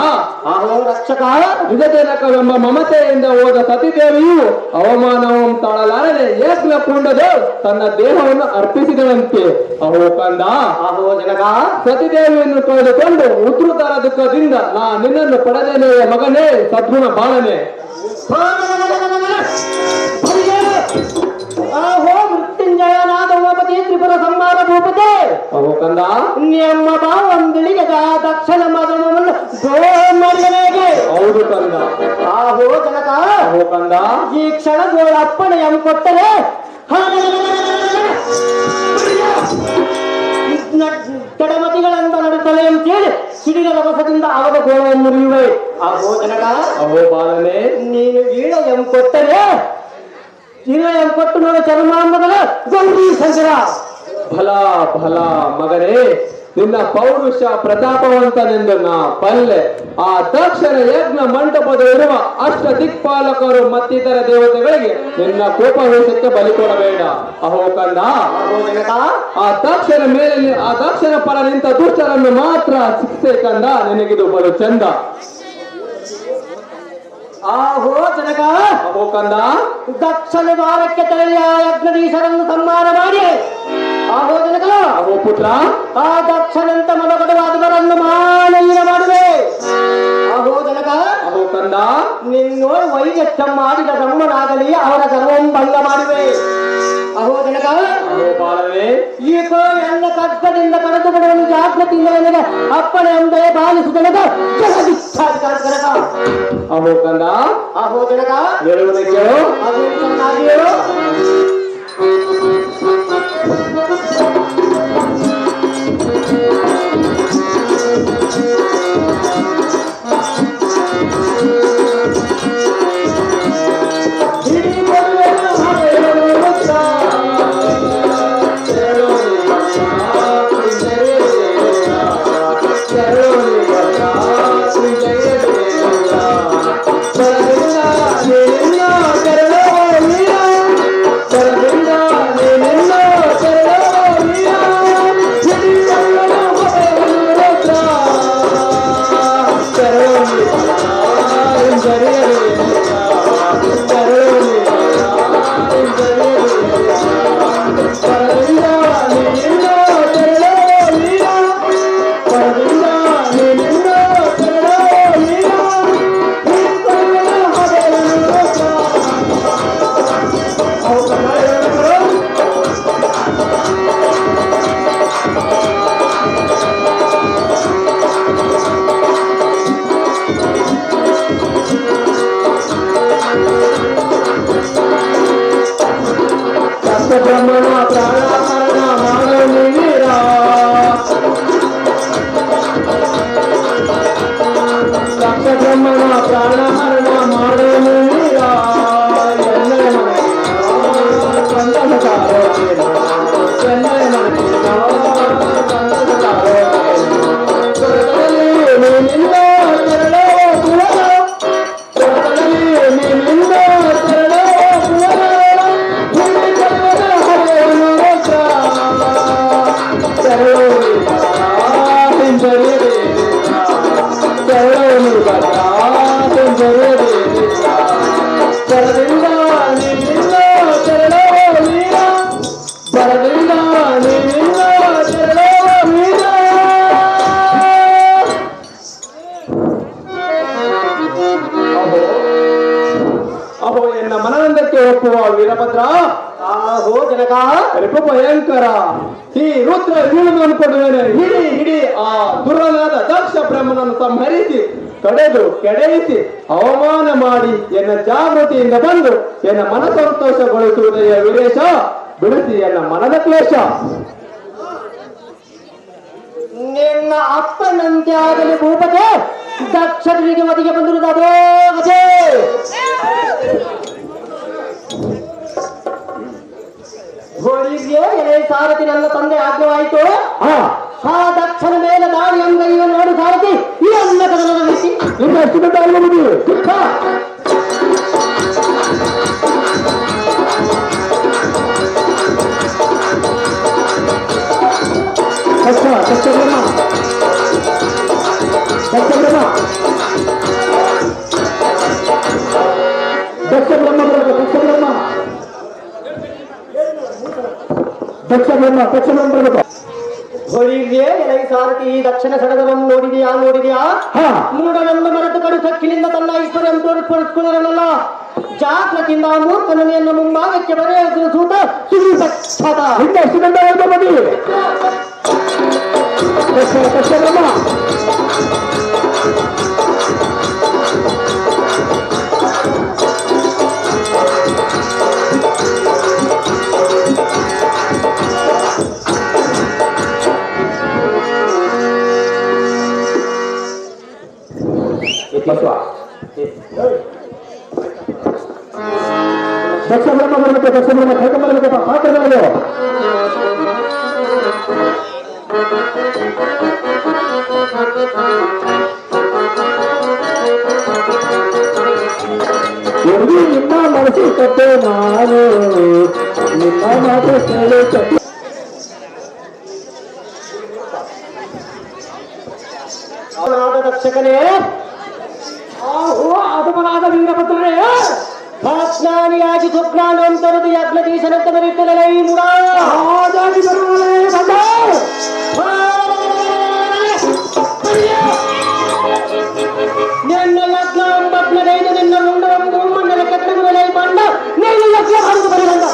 ಆಹೋ ರಕ್ಷಕ, ನಿಜಜನಕವೆಂಬ ಮಮತೆಯಿಂದ ಹೋದ ಸತಿದೇವಿಯು ಅವಮಾನವಂ ತಾಳಲಾರದೆ ಯಜ್ಞ ಕುಂಡದು ತನ್ನ ದೇಹವನ್ನು ಅರ್ಪಿಸಿದನಂತೆ. ಅಹೋ ಕಂದ, ಆಹೋ ಜನಕ, ಸತಿದೇವಿಯನ್ನು ಕಳೆದುಕೊಂಡು ಉದ್ರುತರ ದುಃಖದಿಂದ ನಾ ನಿನ್ನನ್ನು ಪಡೆದೇನೆ ಮಗನೇ ಸದ್ಗುಣ ಬಾಳನೆ. ಆಹೋ ಮೃತ್ಯುಂಜಯನಾದ ಉಮಾಪತಿ ತ್ರಿಪುರ ಸಂಹಾರ ಭೂಪತಿ, ಅಹೋ ಕಂದ, ನಿಮ್ಮ ಭಾವಂದಿಳಿಗೆ ದಕ್ಷಿಣ ಮದನವನ್ನು ಮಾಡಿದನೇಗೆ? ಹೌದು ಕಂದ. ಆಹೋ ಜನಕ, ಅಹೋ ಕಂದ, ಈ ಕ್ಷಣದೋಳ ಅಪ್ಪಣೆಯನ್ನು ಕೊಟ್ಟರೆ ತಡಮತಿಗಳಂತ ನಡುತ್ತಲೇ ಅಂತೇಳಿ ಸಿಡಿದ ರಭಸದಿಂದ ಅವರ ಗೋಳವನ್ನು ಮುರಿಯುವೆ. ಆಹೋ ಜನಕ, ಅಹೋ ಬಾಲನೆ, ನೀನು ಈಳೆಯನ್ನು ಕೊಟ್ಟರೆ ಈಳೆಯನ್ನು ಕೊಟ್ಟು ನೋಡ ಚರ್ಮಾಂಬದಲ ಗೌರಿ ಶಂಕರ. ಫಲ ಫಲ ಮಗನೇ, ನಿನ್ನ ಪೌರುಷ ಪ್ರತಾಪವಂತನೆಂದು ನಾ ಪಲ್ಲೆ. ಆ ದಕ್ಷಿಣ ಯಜ್ಞ ಮಂಟಪದಲ್ಲಿರುವ ಅಷ್ಟ ದಿಕ್ಪಾಲಕರು ಮತ್ತಿತರ ದೇವತೆಗಳಿಗೆ ನಿನ್ನ ಕೋಪವೇಶಕ್ಕೆ ಬಲಿ ಕೊಡಬೇಡ. ಅಹೋ ಕಂದ, ಆಹೋ ಜನಕ, ಆ ದಕ್ಷಿಣ ಪರ ನಿಂತ ದುಷ್ಟರನ್ನು ಮಾತ್ರ ಶಿಕ್ಷೆ ಕಂದ. ನಿನಗಿದು ಬಲು ಚಂದ. ಆಹೋ ಜನಕ, ಅಹೋ ಕಂದ, ದಕ್ಷಿಣ ದ್ವಾರಕ್ಕೆ ತೆರಳಿಯ ಯಜ್ಞದೀಶರನ್ನು ಸಂಹಾರ ಮಾಡಿ ಆಹೋ ಜನಕ, ಅಹೋ ಪುತ್ರ, ಆ ದಕ್ಷಿಣಂತ ಮನಗಡವಾದವರನ್ನು ಮಾನವೀಯ ಮಾಡುವೆ. ಆಹೋ ಜನಕ, ಅಹೋ ಕಂದ, ನಿನ್ನೋಡು ವೈದ್ಯ ಮಾಡಿದ ಬ್ರಹ್ಮನಾಗಲಿ ಅವರ ಗರ್ವಂ ಭಂಗ ಮಾಡುವೆ. ಅಹೋ ಜನಕ ಅಹೋ ಬಾಲವೇ, ಈಗ ಎಲ್ಲ ಕಷ್ಟದಿಂದ ಕಳೆದು ಬಿಡುವ ಜಾಗೃತಿಯಿಂದ ನನಗೆ ಅಪ್ಪಣೆ ಅಂದರೆ ಪಾಲಿಸುತ್ತನಕ ಜನಕ ಅಹೋ ಕಂದ, ಅಹೋ ಜನಕ ಹೇಳುವುದ ಕೇಳು. ಅದು ಚೆನ್ನಾಗಿ ಹೇಳು. ಬ್ರಹ್ಮಣ ಪ್ರಾಣ ಮರಣ ಮಾಡೋ ನೀವೀರ, ದಕ್ಷ ಬ್ರಹ್ಮಣ ಪ್ರಾಣ ಮರಣ ಮಾಡೋ ನೀವೀರ, ಎನ್ನಯ ಮನೆ ಕಂದಕಾರೋ ಎನ್ನಯ ಮನೆ ಕಂದಕಾರೋ ನೀನಿಂದ ತೆರಳೋ ಪುವನ, ನೀನಿಂದ ತೆರಳೋ ಪುವನ, ಅಹೋ ಎನ್ನ ಮನನಂದಕ್ಕೆ ಒಪ್ಪುವ ವೀರಭದ್ರ, ಅಹೋ ಜನಕ ರಿಪು ಭಯಂಕರ, ಈ ರುದ್ರ ವೀಣವನ್ನು ಕೊಡುವೇನೆ. ಹಿಡಿ ಹಿಡಿ ಆ ದುರ್ರನಾದ ದಕ್ಷ ಬ್ರಹ್ಮನನ್ನು ಸಂಹರಿಸಿ ಕಡೆದು ಕೆಡಯಿಸಿ ಅವಮಾನ ಮಾಡಿ ಎನ್ನ ಜಾಗೃತಿಯಿಂದ ಬಂದು ಎನ್ನ ಮನ ಸಂತೋಷಗೊಳಿಸುವುದಯ್ಯ ವೀರೇಶ, ಬಿಡಿಸಿ ಎನ್ನ ಮನದ ಕ್ಲೇಶ. ನಿನ್ನ ಅಪ್ಪನಂತೆ ಆಗಲಿ ಭೂಪತೆ, ದಕ್ಷರಿಗೆ ಮದಿಗೆ ಬಂದಿರುವುದಾದೋ ಅದೇ ಹೋಳಿಗೆ ಎಲೆ ಸಾರಥಿ ನನ್ನ ತಂದೆ ಆಜ್ಞವಾಯಿತು. ಆ ದಕ್ಷನ ಮೇಲೆ ದಾಳಿ ಅಂಗೈಯನ್ನು ನೋಡಿ ಸಾರಥಿ ಈ ಅನ್ನ ಕದನದ ರೀತಿ ನಿನ್ನ ಎಷ್ಟು ದೊಡ್ಡ ಆಗುವುದು? ದಕ್ಷ ಬ್ರಹ್ಮ, ದಕ್ಷ ಬ್ರಹ್ಮ, ದಕ್ಷ ಬ್ರಹ್ಮ ಬರಬೇಕು, ದಕ್ಷ ಬ್ರಹ್ಮ, ದಕ್ಷ ಬ್ರಹ್ಮ, ದಕ್ಷ ಬ್ರಹ್ಮ ಬರಬೇಕು. ಹೋಳಿಗೆ ಎಲೆ ಸಾರಥಿ ಈ ದಕ್ಷಿಣ ಸಡಗರನ್ನು ನೋಡಿದೆಯಾ? ಮೂಢನನ್ನು ಮರೆತು ಕಡು ಸಕ್ಕಿನಿಂದ ತನ್ನ ಐಶ್ವರ್ಯ ತೋರಿಸಿಕೊಳ್ಳಲ್ಲ. ಜಾಗೃತಿಯಿಂದ ಮೂರ್ಖನನೆಯನ್ನು ಮುಂಭಾಗಕ್ಕೆ ಬರೆಯುವ ಸೂತ ಸುಳಿಸದ ಇನ್ನೆಷ್ಟು ಗಂಟೆ ಆಯ್ತು ಬನ್ನಿ. ದಕ್ಷ ಬ್ರಹ್ಮ, ದಕ್ಷ ಬ್ರಹ್ಮ ಬರಬೇಕು, ದಕ್ಷ ಬ್ರಹ್ಮ ಕೈಕ ಬರಬೇಕಪ್ಪ, ಪಾತ್ರಗಳು ನಿನ್ನ ಮನಸ್ಸು ಕಟ್ಟೆ ನಾನು ನಿನ್ನ ಮಾತು ಕೇಳಿ ಕಟ್ಟೆ. ದಕ್ಷಕನೇ, ಅದುಮನಾದ ವೀರಭದ್ರನೇ, ಸ್ನಾನಿಯಾಗಿ ಸುಜ್ಞಾನಂತರದು ಯಜ್ಞದೀಶನಂತ ಬರೀತದಲ್ಲ ಈ ಮುಡ ಹಾಗಾಗಿ ಬರುವಲೇ ಬಂದ ನಿನ್ನ ಯಜ್ಞ ಬಗ್ನದೈದು ನಿನ್ನ ಮುಂಡ ಮಣ್ಣನ ಕಟ್ಟಡಗಳಲ್ಲಿ ಬಂದ ನಿನ್ನ ಯಜ್ಞ ಹರಿದು ಬರಿ ಬಂದ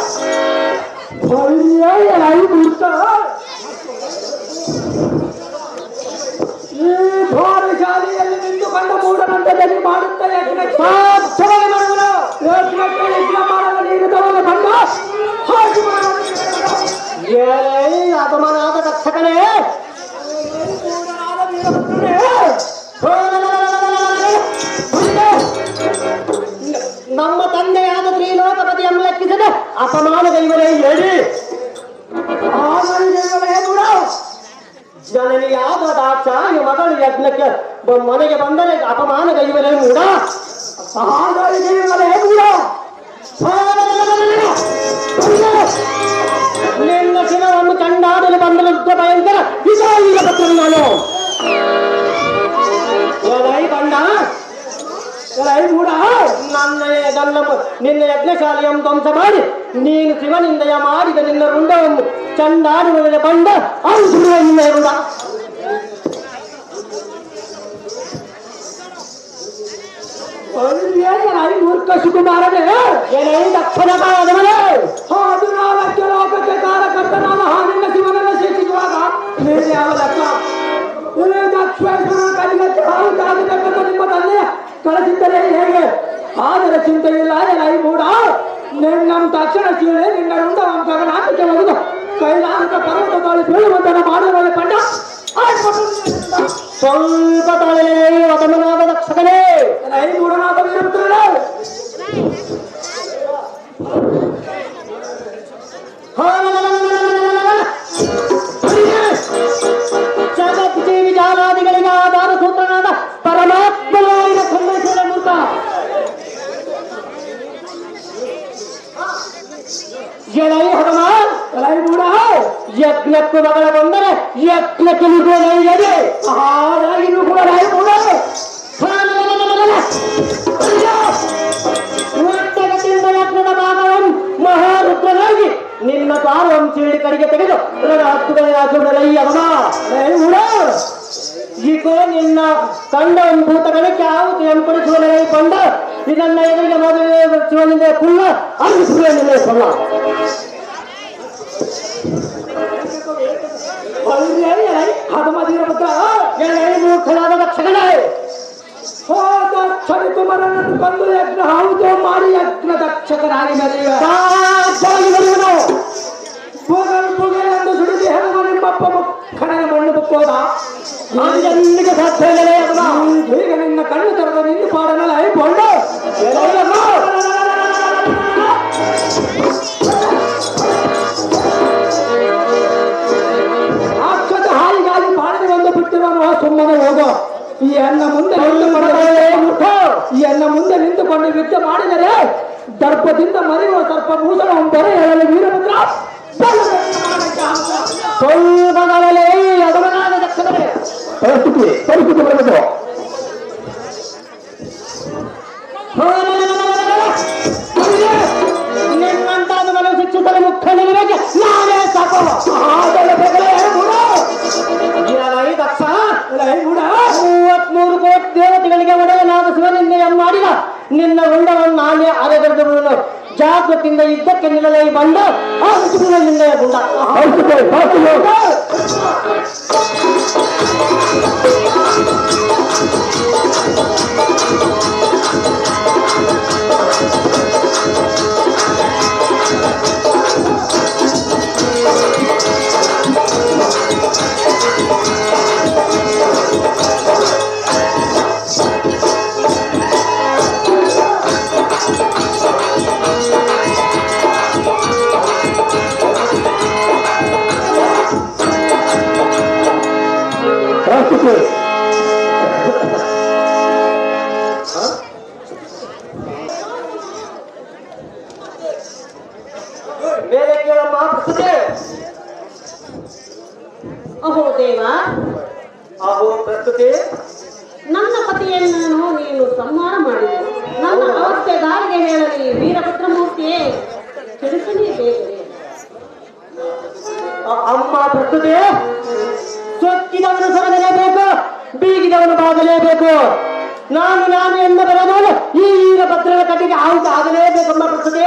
ಈ ಘೋರ ಶಾಲೆಯಲ್ಲಿ ನಿಂತುಕೊಂಡು ಮೂಢನಂತದಲ್ಲಿ ಮಾಡುತ್ತಾ ಯಜ್ಞಕ್ಕೆ ಸಾಧ್ಯವಾಗಿ ಮಾಡುವುದು ಯಜ್ಞಕ್ಕೆ ಯಜ್ಞ ಮಾಡಲು ನೀನು ತವಲು ಬಂದ ಅಪಮಾನಾದ ರಕ್ಷಕನೇ ನಮ್ಮ ತಂದೆಯಾದ ತ್ರಿಲೋಕಪತಿ ಎಂಬ ಲೆಕ್ಕಿಸದೆ ಅಪಮಾನಗೈವರೇ ಹೇಳಿ ಜನನಿಯಾದ ದಾಕ್ಷಾಯ ಮಗಳು ಯಜ್ಞಕ್ಕೆ ಮನೆಗೆ ಬಂದರೆ ಅಪಮಾನಗೈವರೇ ಮೂಡ ನಿನ್ನ ಶಿರವನ್ನು ಕಂಡಾಡಲು ಬಂದ ಭಯಂಕರ ವಿಜಯ ಪತ್ರ ನಾನು ಕಂಡ ಮೂಡ ನಿನ್ನ ಯಜ್ಞಶಾಲೆಯನ್ನು ಧ್ವಂಸ ಮಾಡಿ ನೀನು ಶಿವನಿಂದಯ ಮಾಡಿದ ನಿನ್ನ ರುಂಡವನ್ನು ಚಂಡಾಡುವುದರ ಬಂದ ಅದು ಸುಡುವ ನಿನ್ನ ರುಂಡ ಮೂರ್ಖ ಸುಕುಮಾರನೇ ದಕ್ಷಿಣ ಕಾಲದವನೇ ಅದು ನಾಲ್ಕು ಲೋಕಕ್ಕೆ ಕಾರಕರ್ತನಾದ ಹಾನಿಂದ ಶಿವನನ್ನು ಶಿಕ್ಷಿಸುವಾಗ ನೀನು ಯಾವ ಲೆಕ್ಕ ದಕ್ಷೇಶ್ವರ ಕಲಿಗಕ್ಕೆ ಹಾವು ಕಾದಿದ್ದಕ್ಕಂತ ನಿಮ್ಮ ತಂದೆ ಕಳಿಸಿದ್ದರೆ ಹೇಗೆ ಆದರೆ ಚಿಂತೆ ಇಲ್ಲ ಏನಾಯಿ ಮೂಡ ನಮ್ಮ ತಕ್ಷಣ ಸೀಳೆ ನಿನ್ನ ರುಂಡ ನಾಟಕ್ಕೆ ಹೋಗುದು ಕೈಲಾಸ ಪರ್ವತ ತಾಳಿ ಬೀಳುವಂತನ ಮಾಡುವ ಕಂಡ ಸ್ವಲ್ಪ ತಾಳೆ ಅದಮನಾದ ರಕ್ಷಕನೇ ಮೂಢನಾದ ವೀರಪುತ್ರನೇ ಜಗಜ್ಜೀವಿ ಜಾಲಾದಿಗಳಿಗೆ ಆಧಾರ ಸೂತ್ರನಾದ ಪರಮಾತ್ಮನಾದ ಖಂಡೇಶ್ವರ ಮೂರ್ತ ಯಜ್ಞಕ್ಕೂ ಮಗಳ ಬಂದರೆ ಯಜ್ಞಕ್ಕೆ ಹಾಗಾಗಿ ಕೂಡ ಯಜ್ಞದ ಭಾಗವನ್ನು ಮಹಾರುದ್ರನಾಗಿ ನಿನ್ನ ದ್ವಾರವನ್ನು ಚೀಳಿ ಕಡೆಗೆ ತೆಗೆದು ಈಗ ನಿನ್ನ ಕಂಡವನ್ನು ಭೂತಗಳಿಗೆ ಆಹುತಿ ಎಂಪಡಿಸುವ ಬಂದ ಇದನ್ನ ಎದುರಿಗೆ ಮದುವೆ ಶಿವನಿಂದ ಕುಲ್ಲ ಅರ್ಪಿಸುವ ನಿನ್ನೆ ಸಲ್ಲ ಮೂರ್ಖನಾದ ರಕ್ಷಕನೇ ಕುಮಾರನನ್ನು ಬಂದು ಯಜ್ಞ ಹೌದು ಮಾಡಿ ಯಜ್ಞ ದಕ್ಷಕನಾಗಿ ಎಂದು ಸುಡಿದು ಹೆಣವ ನಿಮ್ಮಪ್ಪ ಮುಖಣನ ಮಣ್ಣು ಬುಕ್ಕೋದ ಎಲ್ಲಿಗೆ ಸಾಧ್ಯ ಈಗ ನಿನ್ನ ಕಣ್ಣು ತೆರೆದ ನಿನ್ನ ಪಾಡನಲ್ಲ ಐಕೊಂಡು ಅಕ್ಷತ ಹಾಯಿಗಾಗಿ ಪಾಡನೆ ಬಂದು ಬಿಟ್ಟಿರುವ ಸುಮ್ಮನೆ ಹೋಗೋ ಈ ಅನ್ನ ಮುಂದೆ ನಿಂತುಕೊಂಡು ನೃತ್ಯ ಮಾಡಿದರೆ ದರ್ಪದಿಂದ ಮರೆಯುವ ಸರ್ಪ ಭೂಷಣ ಬರೆ ಹೇಳಲು ವೀರಭದ್ರ ಸ್ವಲ್ಪದಲ್ಲೇ ಅದವನಾದ ದಕ್ಷಿಣವೇ ಪರಿಸ್ಥಿತಿ ಬರಬೇಕು ನಿನ್ನಂತಾದ ಮನಸ್ಸು ಶಿಕ್ಷಿಸಲು ಮುಖ್ಯ ನಿಮಗೆ ನಾನೇ ಸಾಕು ದಕ್ಷ 33 ಕೋಟಿ ದೇವತೆಗಳಿಗೆ ಒಡೆಯನಾದ ಶಿವನಿಂದ ಮಾಡಿದ ನಿನ್ನ ರುಂಡವನ್ನು ನಾನೇ ಅರೆಗರೆದು ಜಾಗೃತಿಯಿಂದ ಇದ್ದಕ್ಕೆ ನಿಲ್ಲಲೇ ಬಂದ ಆ ಶಿವನಿಂದ ಗುಂಡ ಮೇಲೆ ಕೇಳಮ್ಮ ಪ್ರಸ್ತುತಿ ಅಹೋ ದೇವ ಅಹೋ ಪ್ರಸ್ತುತಿ ನನ್ನ ಪತಿಯನ್ನು ನೀನು ಸನ್ಮಾನ ಮಾಡಿದೆ ನನ್ನ ಅವಸ್ಥೆ ದಾರಿಗೆ ಹೇಳಲಿ ವೀರಭದ್ರ ಮೂರ್ತಿಯೇ ತಿಳಿಸಲೇ ಬೇಕೇ ಅಮ್ಮ ಪ್ರಸ್ತುತಿ ಸೊಕ್ಕಿದವನು ಸರಗಲೇಬೇಕು ಬೀಗಿದವನು ಬಾಗಲೇಬೇಕು ನಾನು ಎಂದು ಬರಬಹುದು ಈ ವೀರಭದ್ರನ ಕಟ್ಟಿಗೆ ಆಹುತ ಆಗಲೇಬೇಕಮ್ಮ ಪ್ರಸ್ತುತಿ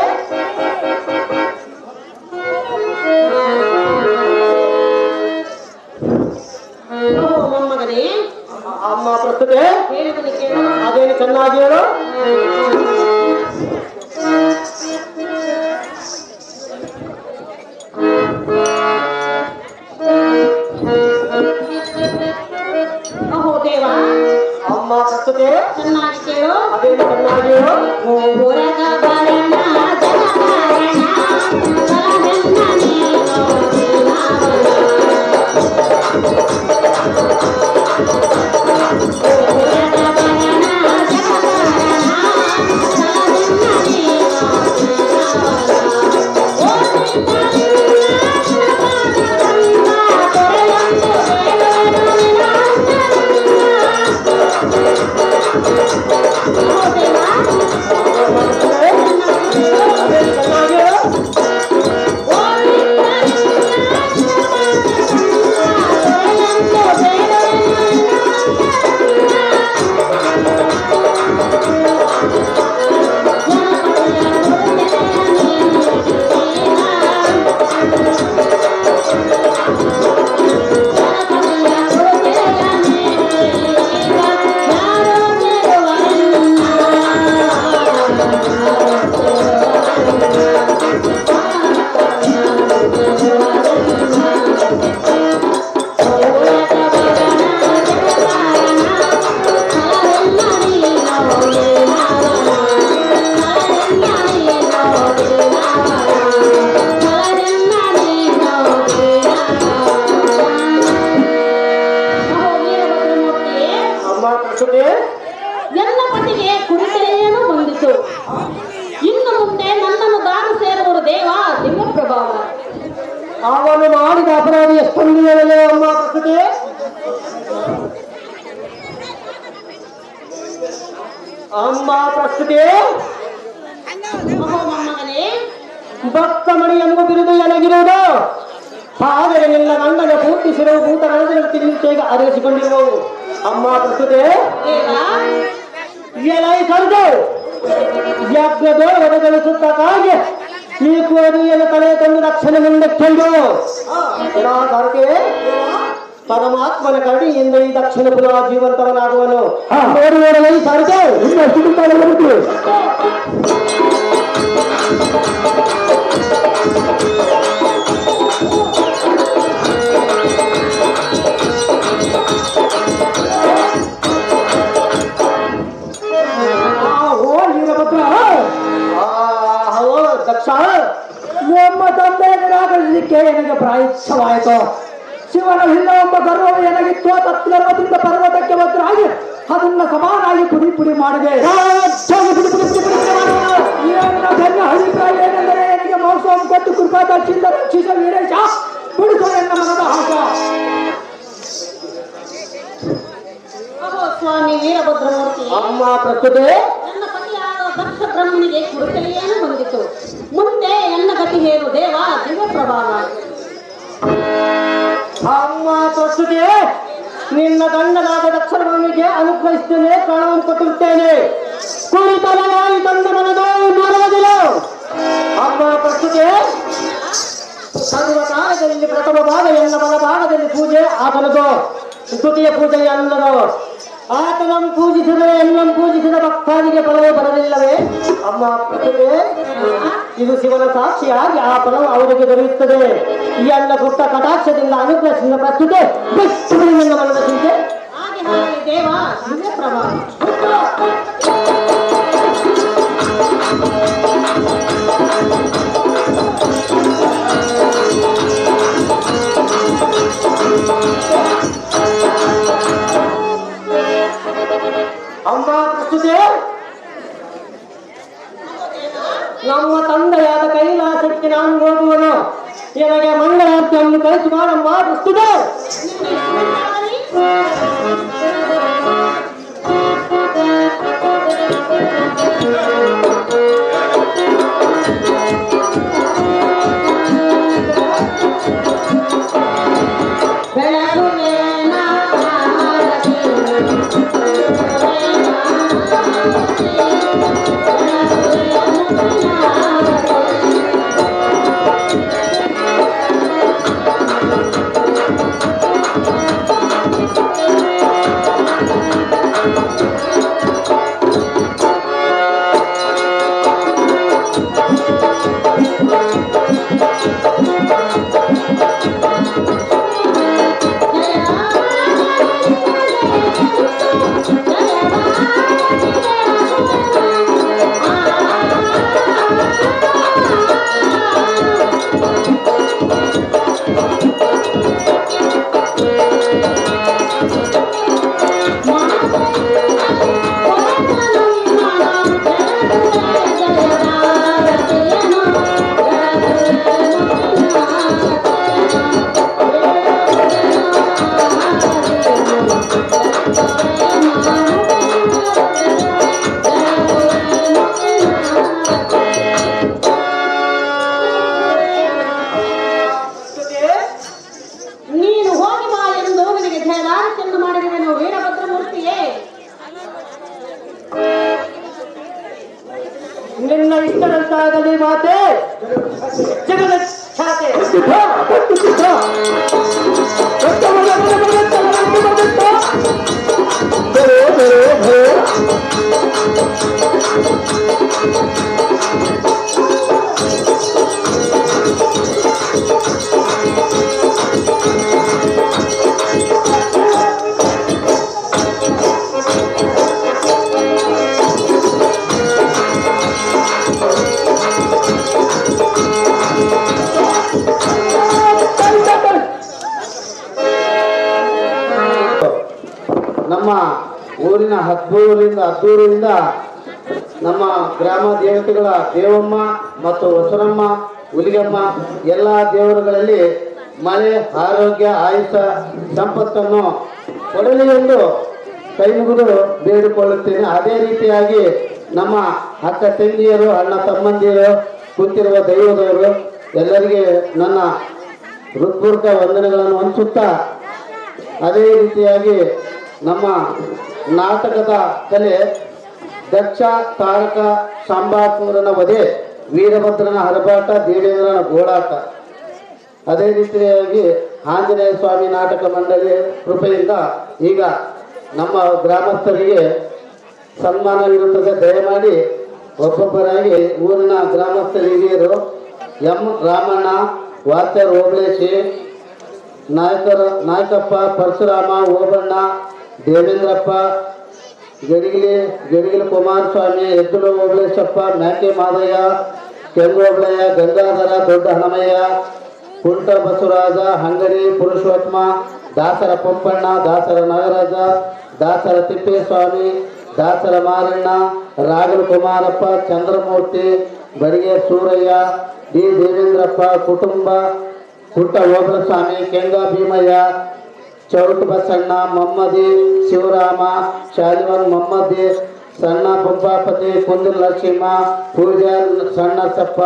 ಮೊಮ್ಮಗನೇ ಅಮ್ಮ ಪ್ರಸ್ತುತೆ ಹೇಳಿದನು ಕೇಳು. ಅದೇನು ಚೆನ್ನಾಗಿ ಹೇಳು. ಅಹೋ ದೇವ ಅಮ್ಮ ಪ್ರಸ್ತುತೆ ಚೆನ್ನಾಗಿ ಕೇಳು. ಅದೇನು ಚೆನ್ನಾಗಿ ಹೇಳು. ಹೊರಗ ಬರಣ ಜಗದಾರಣ ಬಲವೆನ್ನ ನೀನು ಜೀವನ. ಹೊರಗ ಬರಣ ಜಗದಾರಣ ಬಲವೆನ್ನ ನೀನು ಜೀವನ. ಎಲ್ಲ ಪತಿಗೆ ಕುಡಿತಲೇನು ಬಂದಿತು. ಇನ್ನು ಮುಂದೆ ನನ್ನನ್ನು ದಾನ ಸೇರುವರು ದೇವ ದಿವ್ಯ ಪ್ರಭಾವ. ಅವನು ಮಾಡಿದ ಅಪರಾಧ ಎಷ್ಟೊಂದು ಹೇಳಲೇ ಅಮ್ಮ ಪ್ರಸ್ತುತೆ. ಅಮ್ಮ ಪ್ರಸ್ತುತೆ ಅಹೋ ಮೊಮ್ಮಗನೇ ಭಕ್ತ ಮಣಿಯನ್ನು ಬಿರುದು ಎನಗಿರುವುದು. ಆದರೆ ನಿನ್ನ ಗಂಡನ ಪೂರ್ತಿಸಿರುವ ಭೂತ ನರಕಗಳ ತಿನ್ನಿಕೆಗೆ ಅರಗಿಸಿಕೊಂಡಿರುವವು. ಅಮ್ಮ ಪ್ರಸ್ತುತೆ ದೇವ ಎಲೈ ಸಂತು ಯಜ್ಞದೋ ಒಡೆಗಳಿಸುತ್ತ ಕಾಗೆ ಈ ಕೋರಿಯನ್ನು ತಲೆ ತಂದು ರಕ್ಷಣೆ ಮುಂದಕ್ಕೆಂದು ಭಾರತೆ ಪರಮಾತ್ಮನ ಕರುಣೆಯಿಂದ ಈ ದಕ್ಷಿಣ ಪುನಃ ಜೀವಂತವನಾಗುವನು. ನೋಡಿ ನೋಡಲೈ ಸಾರಿಗೆ ದಕ್ಷ ನಮ್ಮ ತಂದೆ ನಿರಾಕರಿಸಲಿಕ್ಕೆ ನನಗೆ ಪ್ರಾಯಚ್ಛವಾಯಿತು. ಶಿವನ ಹಿಲ್ಲವೆಂಬ ಗರ್ವವು ನನಗಿತ್ತು. ತತ್ಗರ್ವದಿಂದ ಪರ್ವತಕ್ಕೆ ಭದ್ರಾಗಿ ಅದನ್ನ ಸಮಾನಾಗಿ ಪುಡಿ ಪುಡಿ ಮಾಡಿದೆ. ನನ್ನ ಅಭಿಪ್ರಾಯ ಏನೆಂದರೆ ನನಗೆ ಮೋಸವನ್ನು ಕೊಟ್ಟು ಕೃಪಾದಕ್ಷಿಂದ ರಕ್ಷಿಸ ವೀರೇಶ ಬಿಡಿಸೋ ಎನ್ನ ಮನದ ಆಶ. ಅಹೋ ಸ್ವಾಮಿ ವೀರಭದ್ರಮೂರ್ತಿ ಅಮ್ಮ ಪ್ರಸ್ತುತೆ ನನ್ನ ಪತಿಯಾದ ದಕ್ಷ ಬ್ರಹ್ಮನಿಗೆ ಕುಡಿತಲೇನು ಬಂದಿತು. ಮುಂದೆ ಎನ್ನ ಗತಿ ಹೇಳು ದೇವ ದಿವ್ಯ ಪ್ರಭಾವ. ಅಮ್ಮ ಪ್ರಸ್ತುತಿ ನಿನ್ನ ಗಂಡನಾದ ದಕ್ಷಿಣಕ್ಕೆ ಅನುಗ್ರಹಿಸುತ್ತೇನೆ. ಪ್ರಾಣವನ್ನು ಕೊಟ್ಟಿರುತ್ತೇನೆ. ಕುರಿತನಾಗಿ ತಂದ ಮನದೋ ಮಾಡುವುದಿಲ್ಲ. ಅಮ್ಮ ಪ್ರಸ್ತುತಿ ಸರ್ವಕಾಲದಲ್ಲಿ ಪ್ರಥಮ ಭಾಗ ಎನ್ನ ಬಲಭಾಗದಲ್ಲಿ ಪೂಜೆ ಆತನದು. ದ್ವಿತೀಯ ಪೂಜೆ ಅನ್ನದು. ಆತನನ್ನು ಪೂಜಿಸಿದರೆ ಎನ್ನನ್ನು ಪೂಜಿಸಿದ ಭಕ್ತಾದಿಗೆ ಫಲವೇ ಬರಲಿಲ್ಲವೇ? ಅಮ್ಮ ಪ್ರತಿಭೆ ಇದು ಶಿವನ ಸಾಕ್ಷಿಯಾಗಿ ಆ ಫಲವು ಅವರಿಗೆ ದೊರೆಯುತ್ತದೆ. ಈ ಅನ್ನ ಗುಪ್ತ ಕಟಾಕ್ಷದಿಂದ ಅನುಗ್ರಹಿಸಿದ ಪ್ರಸ್ತುತೆ ನನ್ನ ಮನದ ಚಿಂತೆ ಹಾಗೆ ಹಾಗೆ ದೇವ ದಿವ್ಯ ಪ್ರಭಾವ. ಅಮ್ಮ ಪ್ರಸ್ತುತೆ ನಮ್ಮ ತಂದೆಯಾದ ಕೈಲಾಸಕ್ಕೆ ನಾನು ಹೋಗುವನು. ನನಗೆ ಮಂಗಳಾರತಿಯನ್ನು ಕಳಿಸಿ ಮಾಡಮ್ಮ ಪ್ರಸ್ತುತೆ. ನಮ್ಮ ಊರಿನ ಹದ್ದೂರಿಂದ ನಮ್ಮ ಗ್ರಾಮ ದೇವತೆಗಳ ದೇವಮ್ಮ ಮತ್ತು ಹೊಸರಮ್ಮ ಹುಲಿಗಮ್ಮ ಎಲ್ಲ ದೇವರುಗಳಲ್ಲಿ ಮಳೆ ಆರೋಗ್ಯ ಆಯುಷ ಸಂಪತ್ತನ್ನು ಕೊಡಲಿ ಎಂದು ಕೈ ಮುಗಿದು ಬೇಡಿಕೊಳ್ಳುತ್ತೇನೆ. ಅದೇ ರೀತಿಯಾಗಿ ನಮ್ಮ ಅಕ್ಕ ತಂಗಿಯರು ಅಣ್ಣ ತಮ್ಮಂದಿರು ಕೂತಿರುವ ದೈವದವರು ಎಲ್ಲರಿಗೆ ನನ್ನ ಹೃತ್ಪೂರ್ವಕ ವಂದನೆಗಳನ್ನು ಹಂಚುತ್ತಾ, ಅದೇ ರೀತಿಯಾಗಿ ನಮ್ಮ ನಾಟಕದ ಕಲೆ ದಕ್ಷ ತಾರಕ ಶಾಂಬಾಪುರನ ವಧೆ, ವೀರಭದ್ರನ ಹರಬಾಟ, ದೇವೇಂದ್ರನ ಗೋಳಾಟ, ಅದೇ ರೀತಿಯಾಗಿ ಆಂಜನೇಯ ಸ್ವಾಮಿ ನಾಟಕ ಮಂಡಳಿ ಕೃಪೆಯಿಂದ ಈಗ ನಮ್ಮ ಗ್ರಾಮಸ್ಥರಿಗೆ ಸನ್ಮಾನವಿರುತ್ತದೆ. ದಯಮಾಡಿ ಒಬ್ಬೊಬ್ಬರಾಗಿ ಊರಿನ ಗ್ರಾಮಸ್ಥ ಹಿರಿಯರು ಎಂ ರಾಮಣ್ಣ, ವಾತ್ಯರ್ ಓಬಳೇಶಿ, ನಾಯಕಪ್ಪ, ಪರಶುರಾಮ, ಓಬಣ್ಣ, ದೇವೇಂದ್ರಪ್ಪ, ಗಡಿಗಿಲಿ ಕುಮಾರಸ್ವಾಮಿ, ಎದ್ದುಲ ಓಬಳೇಶಪ್ಪ, ಮ್ಯಾಕೆ ಮಾದಯ್ಯ, ಕೆಂಗೋಬಳಯ್ಯ, ಗಂಗಾಧರ, ದೊಡ್ಡ ಹಣಮಯ್ಯ, ಕುಂಟ ಬಸವರಾಜ, ಅಂಗಡಿ ಪುರುಷೋತ್ತಮ, ದಾಸರ ಪಂಪಣ್ಣ, ದಾಸರ ನಾಗರಾಜ, ದಾಸರ ತಿಪ್ಪೇಸ್ವಾಮಿ, ದಾಸರ ಮಾರಣ್ಣ, ರಾಘವ ಕುಮಾರಪ್ಪ, ಚಂದ್ರಮೂರ್ತಿ, ಬಡಿಗೆ ಸೂರಯ್ಯ, ಡಿ ದೇವೇಂದ್ರಪ್ಪ ಕುಟುಂಬ, ಕುಂಟ ಓಬಳಸ್ವಾಮಿ, ಕೆಂಗ ಭೀಮಯ್ಯ, ಚೌಟ ಬಸಣ್ಣ, ಮಮ್ಮದಿ, ಶಿವರಾಮ, ಶಾಲಿವನ್ ಮಮ್ಮದಿ, ಸಣ್ಣ ಪಂಪಾಪತಿ, ಕುಂದೂರು ನರಸಿಂಹ, ಪೂಜಾರ್ ಸಣ್ಣ ಸಪ್ಪ,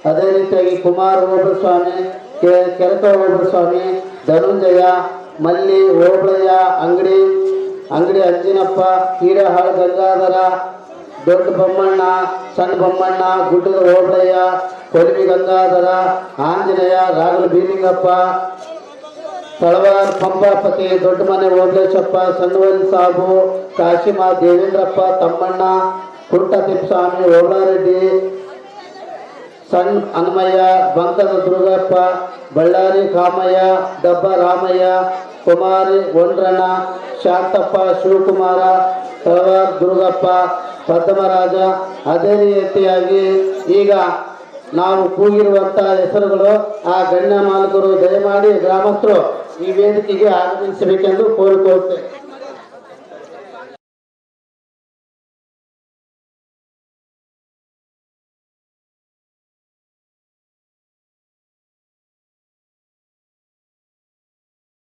ಅದೇ ರೀತಿಯಾಗಿ ಕುಮಾರ್ ಓಬಳಸ್ವಾಮಿ, ಕೆರಕ ಓಬಳಸ್ವಾಮಿ, ಧನುಂಜಯ, ಮಲ್ಲಿ, ಓಬಳಯ್ಯ, ಅಂಗಡಿ ಅಂಜಿನಪ್ಪ, ಹೀರಹಾಳು ಗಂಗಾಧರ, ದೊಡ್ಡ ಬೊಮ್ಮಣ್ಣ, ಸಣ್ಣ ಬೊಮ್ಮಣ್ಣ, ಗುಡ್ಡದ ಓಬಳಯ್ಯ, ಕೊಲಿಮಿ ಗಂಗಾಧರ, ಆಂಜನೇಯ, ರಾಘವ ಬೀಲಿಂಗಪ್ಪ, ತಳವಾರ ಪಂಪಾಪತಿ, ದೊಡ್ಡ ಮನೆ ಓಬಳೇಶಪ್ಪ, ಸಣ್ಣವಲ್ಲಿ ಸಾಬು, ಕಾಶಿಮ, ದೇವೇಂದ್ರಪ್ಪ, ತಮ್ಮಣ್ಣ, ಕುಂಟ ತಿಪ್ಪಸ್ವಾಮಿ, ಓಬಳಾರೆಡ್ಡಿ, ಸಣ್ಣ ಹನುಮಯ್ಯ, ಬಂಕದ ದುರ್ಗಪ್ಪ, ಬಳ್ಳಾರಿ ಕಾಮಯ್ಯ, ಡಬ್ಬ ರಾಮಯ್ಯ, ಕುಮಾರಿ ಒಂಡ್ರಣ್ಣ, ಶಾಂತಪ್ಪ, ಶಿವಕುಮಾರ, ತಳವಾರ ದುರ್ಗಪ್ಪ, ಪದ್ಮರಾಜ. ಅದೇ ರೀತಿಯಾಗಿ ಈಗ ನಾವು ಕೂಗಿರುವಂಥ ಹೆಸರುಗಳು ಆ ಗಣ್ಯ ಮಾಲಕರು ದಯಮಾಡಿ ಗ್ರಾಮಸ್ಥರು ಈ ವೇದಿಕೆಗೆ ಆಗಮಿಸಬೇಕೆಂದು ಕೋರಿಕೊಳ್ಳುತ್ತೇವೆ.